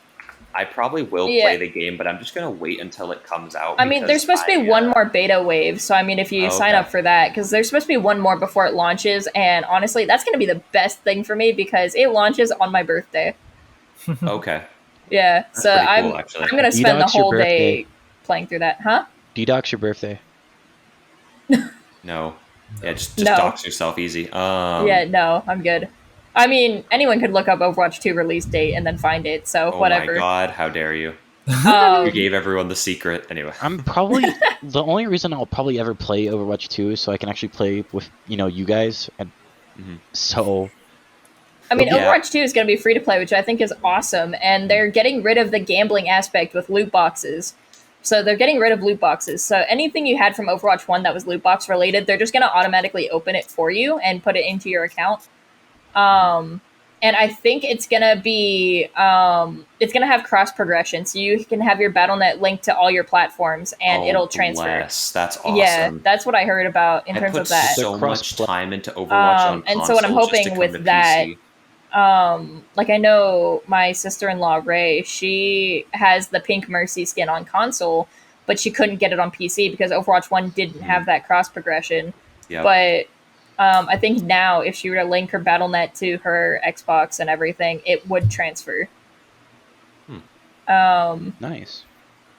I probably will play the game, but I'm just gonna wait until it comes out. I mean, there's supposed to be one more beta wave, so I mean, if you sign up for that, because there's supposed to be one more before it launches, and honestly, that's going to be the best thing for me because it launches on my birthday. Okay. Yeah, That's so pretty cool, I'm actually. going to spend the DDoS your whole day birthday. playing through that, huh? DDoS your birthday. No. Yeah, just No. dox yourself easy. Yeah, no, I'm good. I mean, anyone could look up Overwatch 2 release date and then find it, so Oh whatever. my god, how dare you? Um, You gave everyone the secret. Anyway. I'm probably the only reason I'll probably ever play Overwatch 2 is so I can actually play with you guys, and so I mean, Yeah. Overwatch 2 is going to be free to play, which I think is awesome, and they're getting rid of the gambling aspect with loot boxes. So they're getting rid of loot boxes. So anything you had from Overwatch 1 that was loot box related, they're just going to automatically open it for you and put it into your account. And I think it's going to be, it's going to have cross progression. So you can have your Battle.net linked to all your platforms and Oh, it'll transfer. bless. That's awesome. Yeah, that's what I heard about in I terms put of that. so The much crossplay. time into Overwatch on and so what I'm console just to hoping come with to that- PC. Like I know my sister-in-law Ray, she has the Pink Mercy skin on console, but she couldn't get it on PC because Overwatch 1 didn't have that cross progression. Yep. But I think now if she were to link her Battle.net to her Xbox and everything, it would transfer. Nice.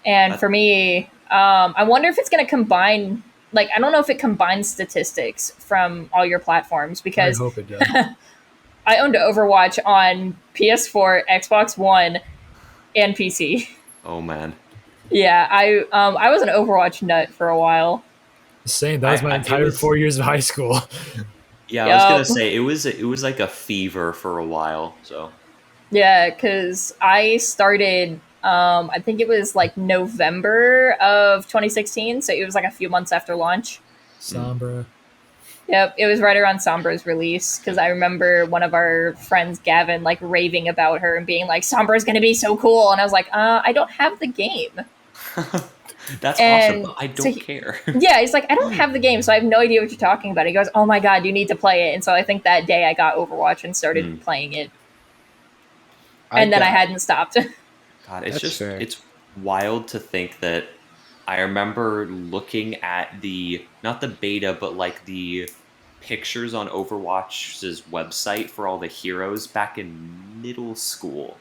And for me, I wonder if it's going to combine. Like, I don't know if it combines statistics from all your platforms I because hope it does. I owned Overwatch on PS4, Xbox One, and PC. Oh man. Yeah, I was an Overwatch nut for a while. Same. That was my it entire was- 4 years of high school. Yeah, I was gonna Yup. say it was like a fever for a while. So Yeah, because I started, I think it was like November of 2016, so it was like a few months after launch. Sombra. Yep, it was right around Sombra's release because I remember one of our friends, Gavin, like raving about her and being like, "Sombra's gonna be so cool," and I was like, I don't have the game." that's And awesome. But I so don't he- care. Yeah, he's like, "I don't have the game, so I have no idea what you're talking about." He goes, "Oh my god, you need to play it!" And so I think that day I got Overwatch and started playing it, and then I hadn't stopped. God, it's That's just fair. it's wild to think that I remember looking at the not the beta, but like the pictures on Overwatch's website for all the heroes back in middle school.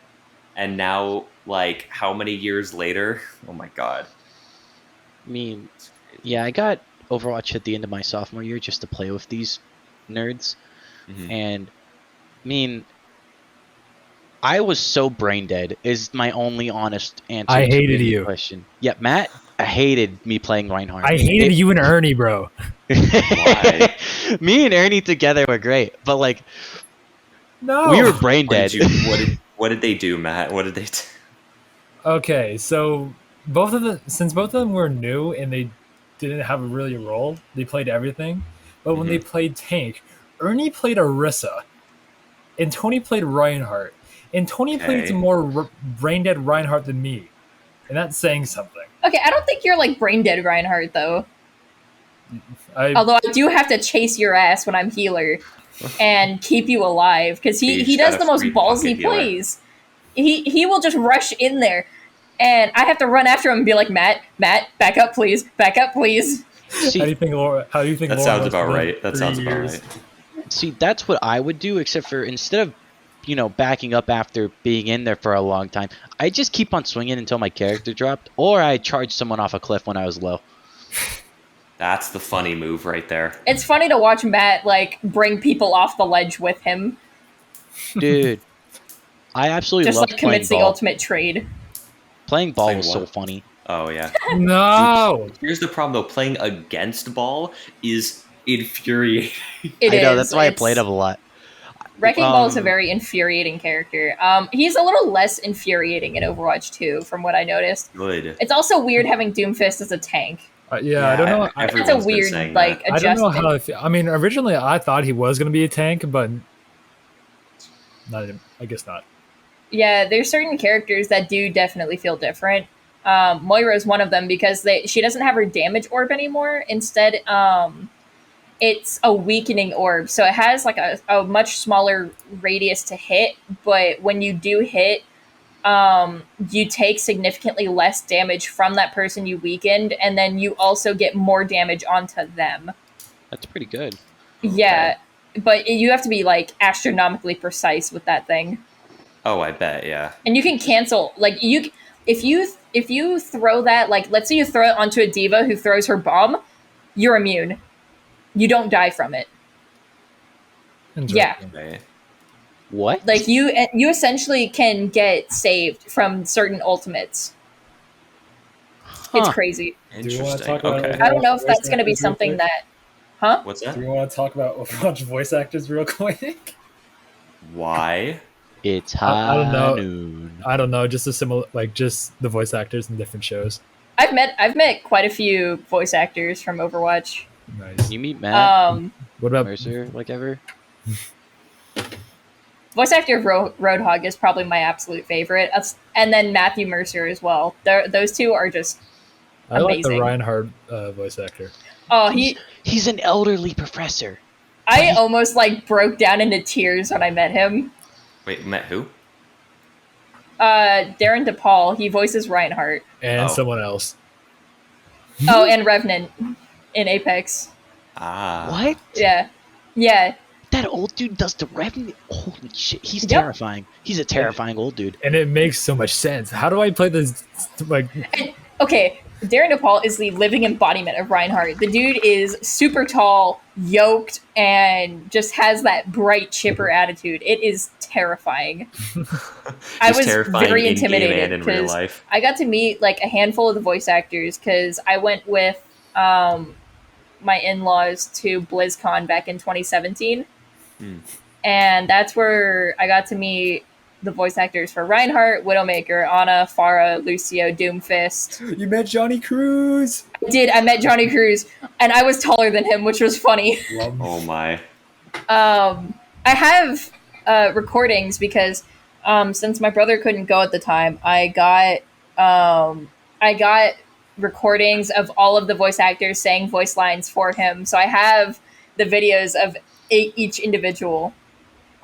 And now, like, how many years later? Oh my god. I mean, yeah, I got Overwatch at the end of my sophomore year just to play with these nerds. Mhm. And I mean, I was so brain dead. Is my only honest answer. I to hated the you. Question. Yeah, Matt, I hated me playing Reinhardt. I hated you and Ernie, bro. Why? Me and Ernie together were great, but like No. we were brain What dead. did you what did they do, Matt? What did they do? Okay, so both of them, since both of them were new and they didn't have a really role, they played everything. But when they played tank, Ernie played Orisa, and Tony played Reinhardt, and Tony played Okay. some more brain dead Reinhardt than me, and that's saying something. Okay, I don't think you're like brain dead Reinhardt though. I Although I do have to chase your ass when I'm healer and keep you alive because he He's does got the a most free ballsy pocket healer. plays. He will just rush in there, and I have to run after him and be like, Matt, back up, please, back up, please. See, how do you think Laura? How do you think That Lauren sounds was about for the right. That 3 sounds about years? right. See, that's what I would do, except for instead of, backing up after being in there for a long time, I just keep on swinging until my character dropped, or I charge someone off a cliff when I was low. That's the funny move right there. It's funny to watch Matt like bring people off the ledge with him, Dude, I absolutely just love like playing commits the ball. ultimate trade. Playing ball Playing was so what? funny. Oh yeah. No. Here's the problem though. Playing against ball is infuriating. It I know, is, that's why I it's- played him a lot. Wrecking Ball is a Um, very infuriating character. He's a little less infuriating in Overwatch 2, from what I noticed. Good. It's also weird having Doomfist as a tank. Yeah, I don't know. That's a everyone's been weird saying like that. I don't know adjustment. how. I mean, originally I thought he was going to be a tank, but not. I guess not. Yeah, there's certain characters that do definitely feel different. Moira is one of them because she doesn't have her damage orb anymore. Instead, it's a weakening orb, so it has like a much smaller radius to hit. But when you do hit, you take significantly less damage from that person you weakened, and then you also get more damage onto them. That's pretty good. Yeah, but you have to be like astronomically precise with that thing. Oh, I bet. Yeah. And you can cancel like if you throw that, like let's say you throw it onto a diva who throws her bomb, you're immune. You don't die from it. Yeah. Interesting. Okay. What? Like you essentially can get saved from certain ultimates. It's Huh. crazy. Do you wanna Interesting. talk about Okay. it? I don't know if that's Voice going to be actors real something quick? that, huh? What's Do that? you want to talk about Overwatch voice actors real quick? Why? It's I don't know. high noon. I don't know. Just a similar, like just the voice actors in different shows. I've met quite a few voice actors from Overwatch. Nice. You meet Matt Um, What about? Mercer, like ever? voice actor of Roadhog is probably my absolute favorite, and then Matthew Mercer as well. Those two are just I like the amazing. Reinhardt voice actor. oh He's an elderly professor. I almost like broke down into tears when I met him. Wait, met who? Darren DePaul, he voices Reinhardt. And Oh. someone else. Oh, and Revenant in Apex. Ah. What? Yeah. That's that old dude does the revenue. Holy shit, he's Yep. terrifying. He's a terrifying old dude. And it makes so much sense. How do I play this? Like, Okay, Darren DePaul is the living embodiment of Reinhardt. The dude is super tall, yoked, and just has that bright, chipper attitude. It is terrifying. I He's was terrifying very in-game intimidated and in real because life. I got to meet like a handful of the voice actors because I went with my in-laws to BlizzCon back in 2017, and that's where I got to meet the voice actors for Reinhardt, Widowmaker, Ana, Pharah, Lucio, Doomfist. you met Johnny Cruz. I met Johnny Cruz, and I was taller than him, which was funny. Oh my. I have recordings because since my brother couldn't go at the time, I got recordings of all of the voice actors saying voice lines for him. So I have the videos of each individual.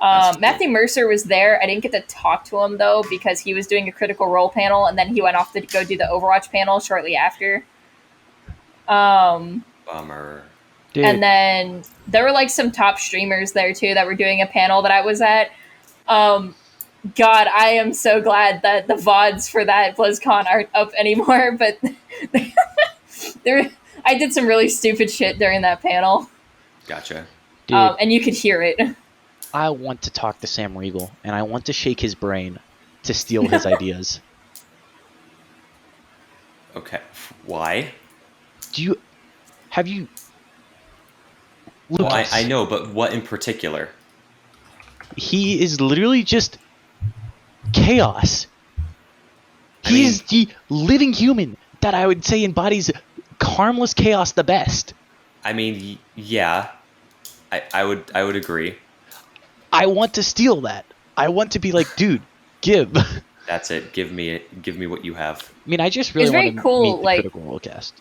That's cool. Matthew Mercer was there. I didn't get to talk to him though because he was doing a Critical Role panel, and then he went off to go do the Overwatch panel shortly after. Bummer. Dude, And then there were like some top streamers there too that were doing a panel that I was at. God, I am so glad that the VODs for that BlizzCon aren't up anymore, but I did some really stupid shit during that panel. Gotcha. dude, And you could hear it. I want to talk to Sam Riegel, and I want to shake his brain to steal his ideas. Okay. Why? Have you... Well, Lucas, I know, but what in particular? he is literally just chaos. I He mean- is the living human that I would say embodies harmless chaos the best. I mean, yeah. I would agree. I want to steal that. I want to be like, dude, give. I That's it. Give me what you have. mean, I just really It's very want to cool, meet the like- Critical Role cast.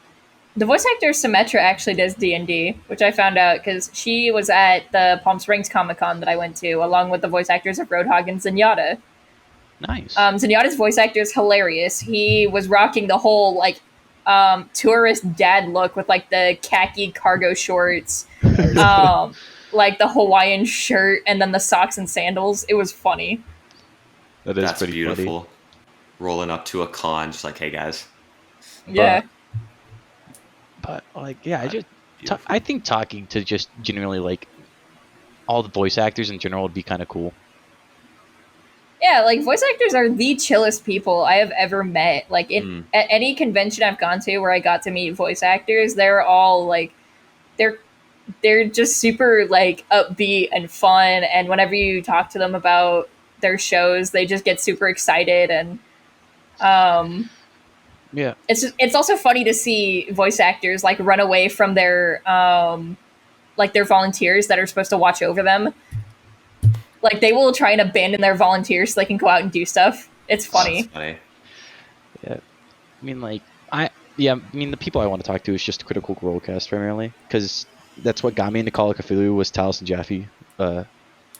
The voice actor Symmetra actually does D&D, which I found out because she was at the Palm Springs Comic Con that I went to, along with the voice actors of Roadhog and Zenyatta. Nice. Zenyatta's voice actor is hilarious. He was rocking the whole like tourist dad look with like the khaki cargo shorts, like the Hawaiian shirt, and then the socks and sandals. It was funny. That is That's pretty beautiful. funny. Rolling up to a con, just like, hey guys. Yeah. But like, yeah, Beautiful. I think talking to just generally like all the voice actors in general would be kind of cool. Yeah, like voice actors are the chillest people I have ever met. Like at any convention I've gone to where I got to meet voice actors, they're all like they're just super like upbeat and fun, and whenever you talk to them about their shows, they just get super excited, and Yeah. it's also funny to see voice actors like run away from their their volunteers that are supposed to watch over them. Like they will try and abandon their volunteers so they can go out and do stuff. It's funny. That's funny. I mean, like, the people I want to talk to is just Critical Role cast primarily, because that's what got me into Call of Cthulhu was Taliesin Jaffe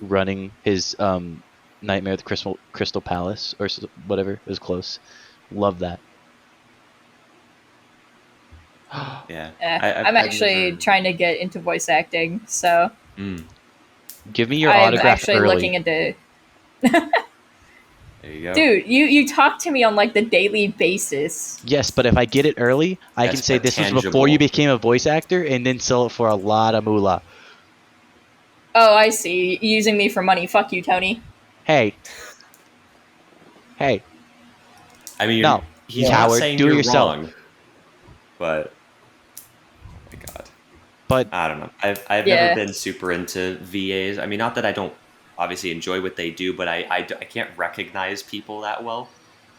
running his Nightmare at the Crystal Palace or whatever. It was close. Love that. Yeah. I'm actually trying to get into voice acting, so Give me your I'm autograph actually early. looking into. There you go. Dude, you talk to me on like the daily basis. Yes, but if I get it early, I can That's say what this was before tangible. you became a voice actor, and then sell it for a lot of moolah. Oh, I see. Using me for money. Fuck you, Tony. Hey, I mean, No. he's Coward, not saying do it you're yourself. wrong, but oh my God, but I don't know. I've Yeah. never been super into VAs. I mean, not that I don't obviously enjoy what they do, but I can't recognize people that well.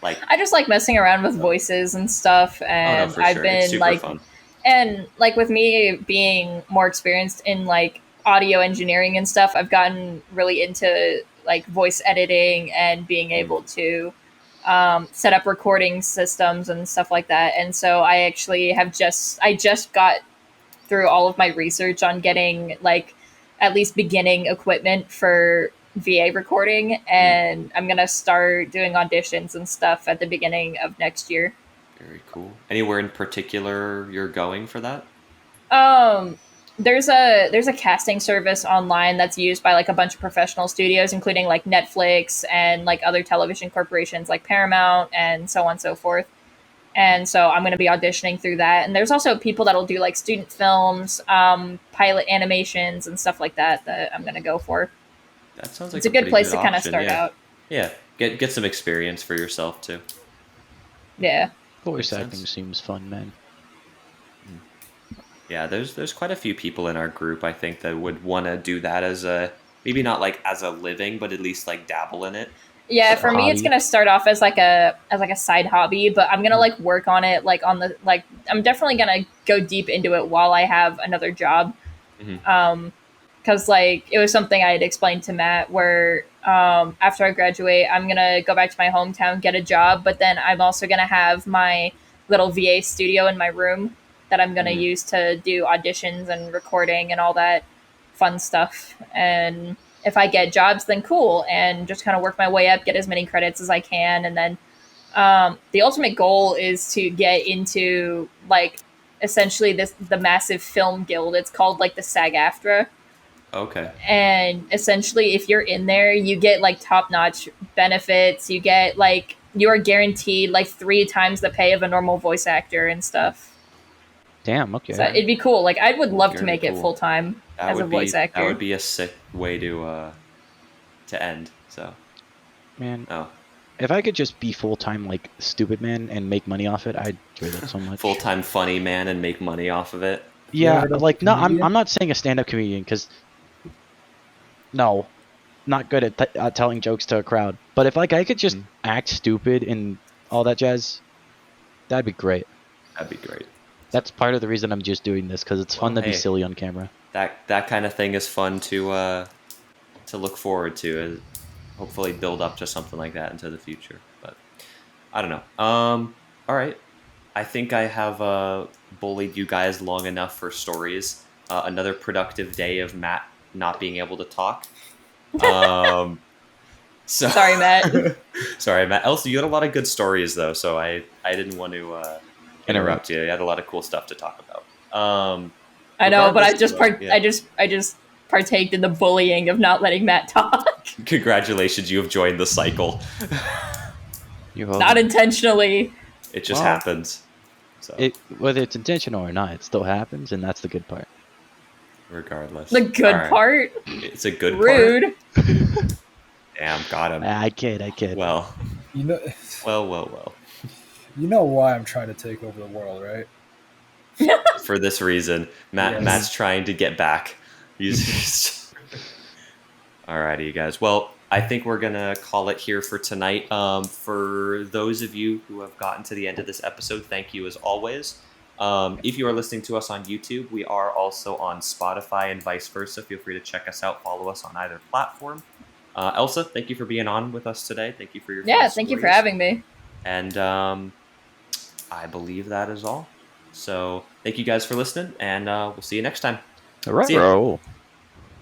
Like, I just like messing around with voices and stuff, oh and no, for I've sure, been it's super like, fun. and like with me being more experienced in like audio engineering and stuff, I've gotten really into like voice editing and being able to set up recording systems and stuff like that. And so I actually I just got through all of my research on getting like at least beginning equipment for VA recording, and I'm gonna start doing auditions and stuff at the beginning of next year. Very cool. Anywhere in particular you're going for that? there's a casting service online that's used by like a bunch of professional studios, including like Netflix and like other television corporations like Paramount and so on and so forth. And so I'm going to be auditioning through that. And there's also people that'll do like student films, pilot animations, and stuff like that I'm going to go for. That sounds like It's a good pretty place to kind of option, start yeah. out. Yeah, get some experience for yourself too. Yeah. Voice Makes acting sense. seems fun, man. Yeah, there's quite a few people in our group I think that would want to do that as a maybe not like as a living, but at least like dabble in it. Yeah, Like a for me it's hobby. going to start off as like a side hobby, but I'm going to like work on it like on the like I'm definitely going to go deep into it while I have another job. Mhm. Cuz like it was something I had explained to Matt where after I graduate, I'm going to go back to my hometown, get a job, but then I'm also going to have my little VA studio in my room that I'm going to Mhm. use to do auditions and recording and all that fun stuff. And if I get jobs, then cool, and just kind of work my way up, get as many credits as I can, and then the ultimate goal is to get into like essentially the massive film guild. It's called like the SAG-AFTRA, Okay. and essentially, if you're in there, you get like top notch benefits. You get like you are guaranteed like 3 times the pay of a normal voice actor and stuff. Damn. Okay. So it'd be cool. Like I would love to Very make it cool. full time That as a would voice be actor. that would be a sick way to end. So, Man, oh, if I could just be full time like Stupid Man and make money off it, I'd enjoy that so much. full-time funny man and make money off of it. Yeah, heard of like a no, comedian? I'm not saying a stand up comedian because no, not good at telling jokes to a crowd. But if like I could just act stupid and all that jazz, that'd be great. That'd be great. That's part of the reason I'm just doing this because it's fun Well, to be hey. silly on camera. That kind of thing is fun to look forward to, and hopefully build up to something like that into the future. But I don't know. All right. I think I have bullied you guys long enough for stories. Another productive day of Matt not being able to talk. So Sorry, Matt. Sorry, Matt. Elsa, you had a lot of good stories though, so I didn't want to interrupt you. You had a lot of cool stuff to talk about. I know, but I regardless, just yeah. I just partaked in the bullying of not letting Matt talk. Congratulations, you have joined the cycle. You're Not welcome. intentionally. It just Wow. happens. So Whether it's intentional or not, it still happens, and that's the good part. regardless, The good All right. part. It's a good Rude. part. Damn, got him. I kid. Well, You know, well. you know why I'm trying to take over the world, right? For this reason, Yes. Matt's trying to get back. He's Alrighty, you guys. Well, I think we're gonna call it here for tonight. For those of you who have gotten to the end of this episode, thank you as always. If you are listening to us on YouTube, we are also on Spotify and vice versa. Feel free to check us out. Follow us on either platform. Elsa, thank you for being on with us today. Thank you for your Yeah, fun thank you for stories. having me. And I believe that is all. So thank you guys for listening, and we'll see you next time. All right, See ya. bro.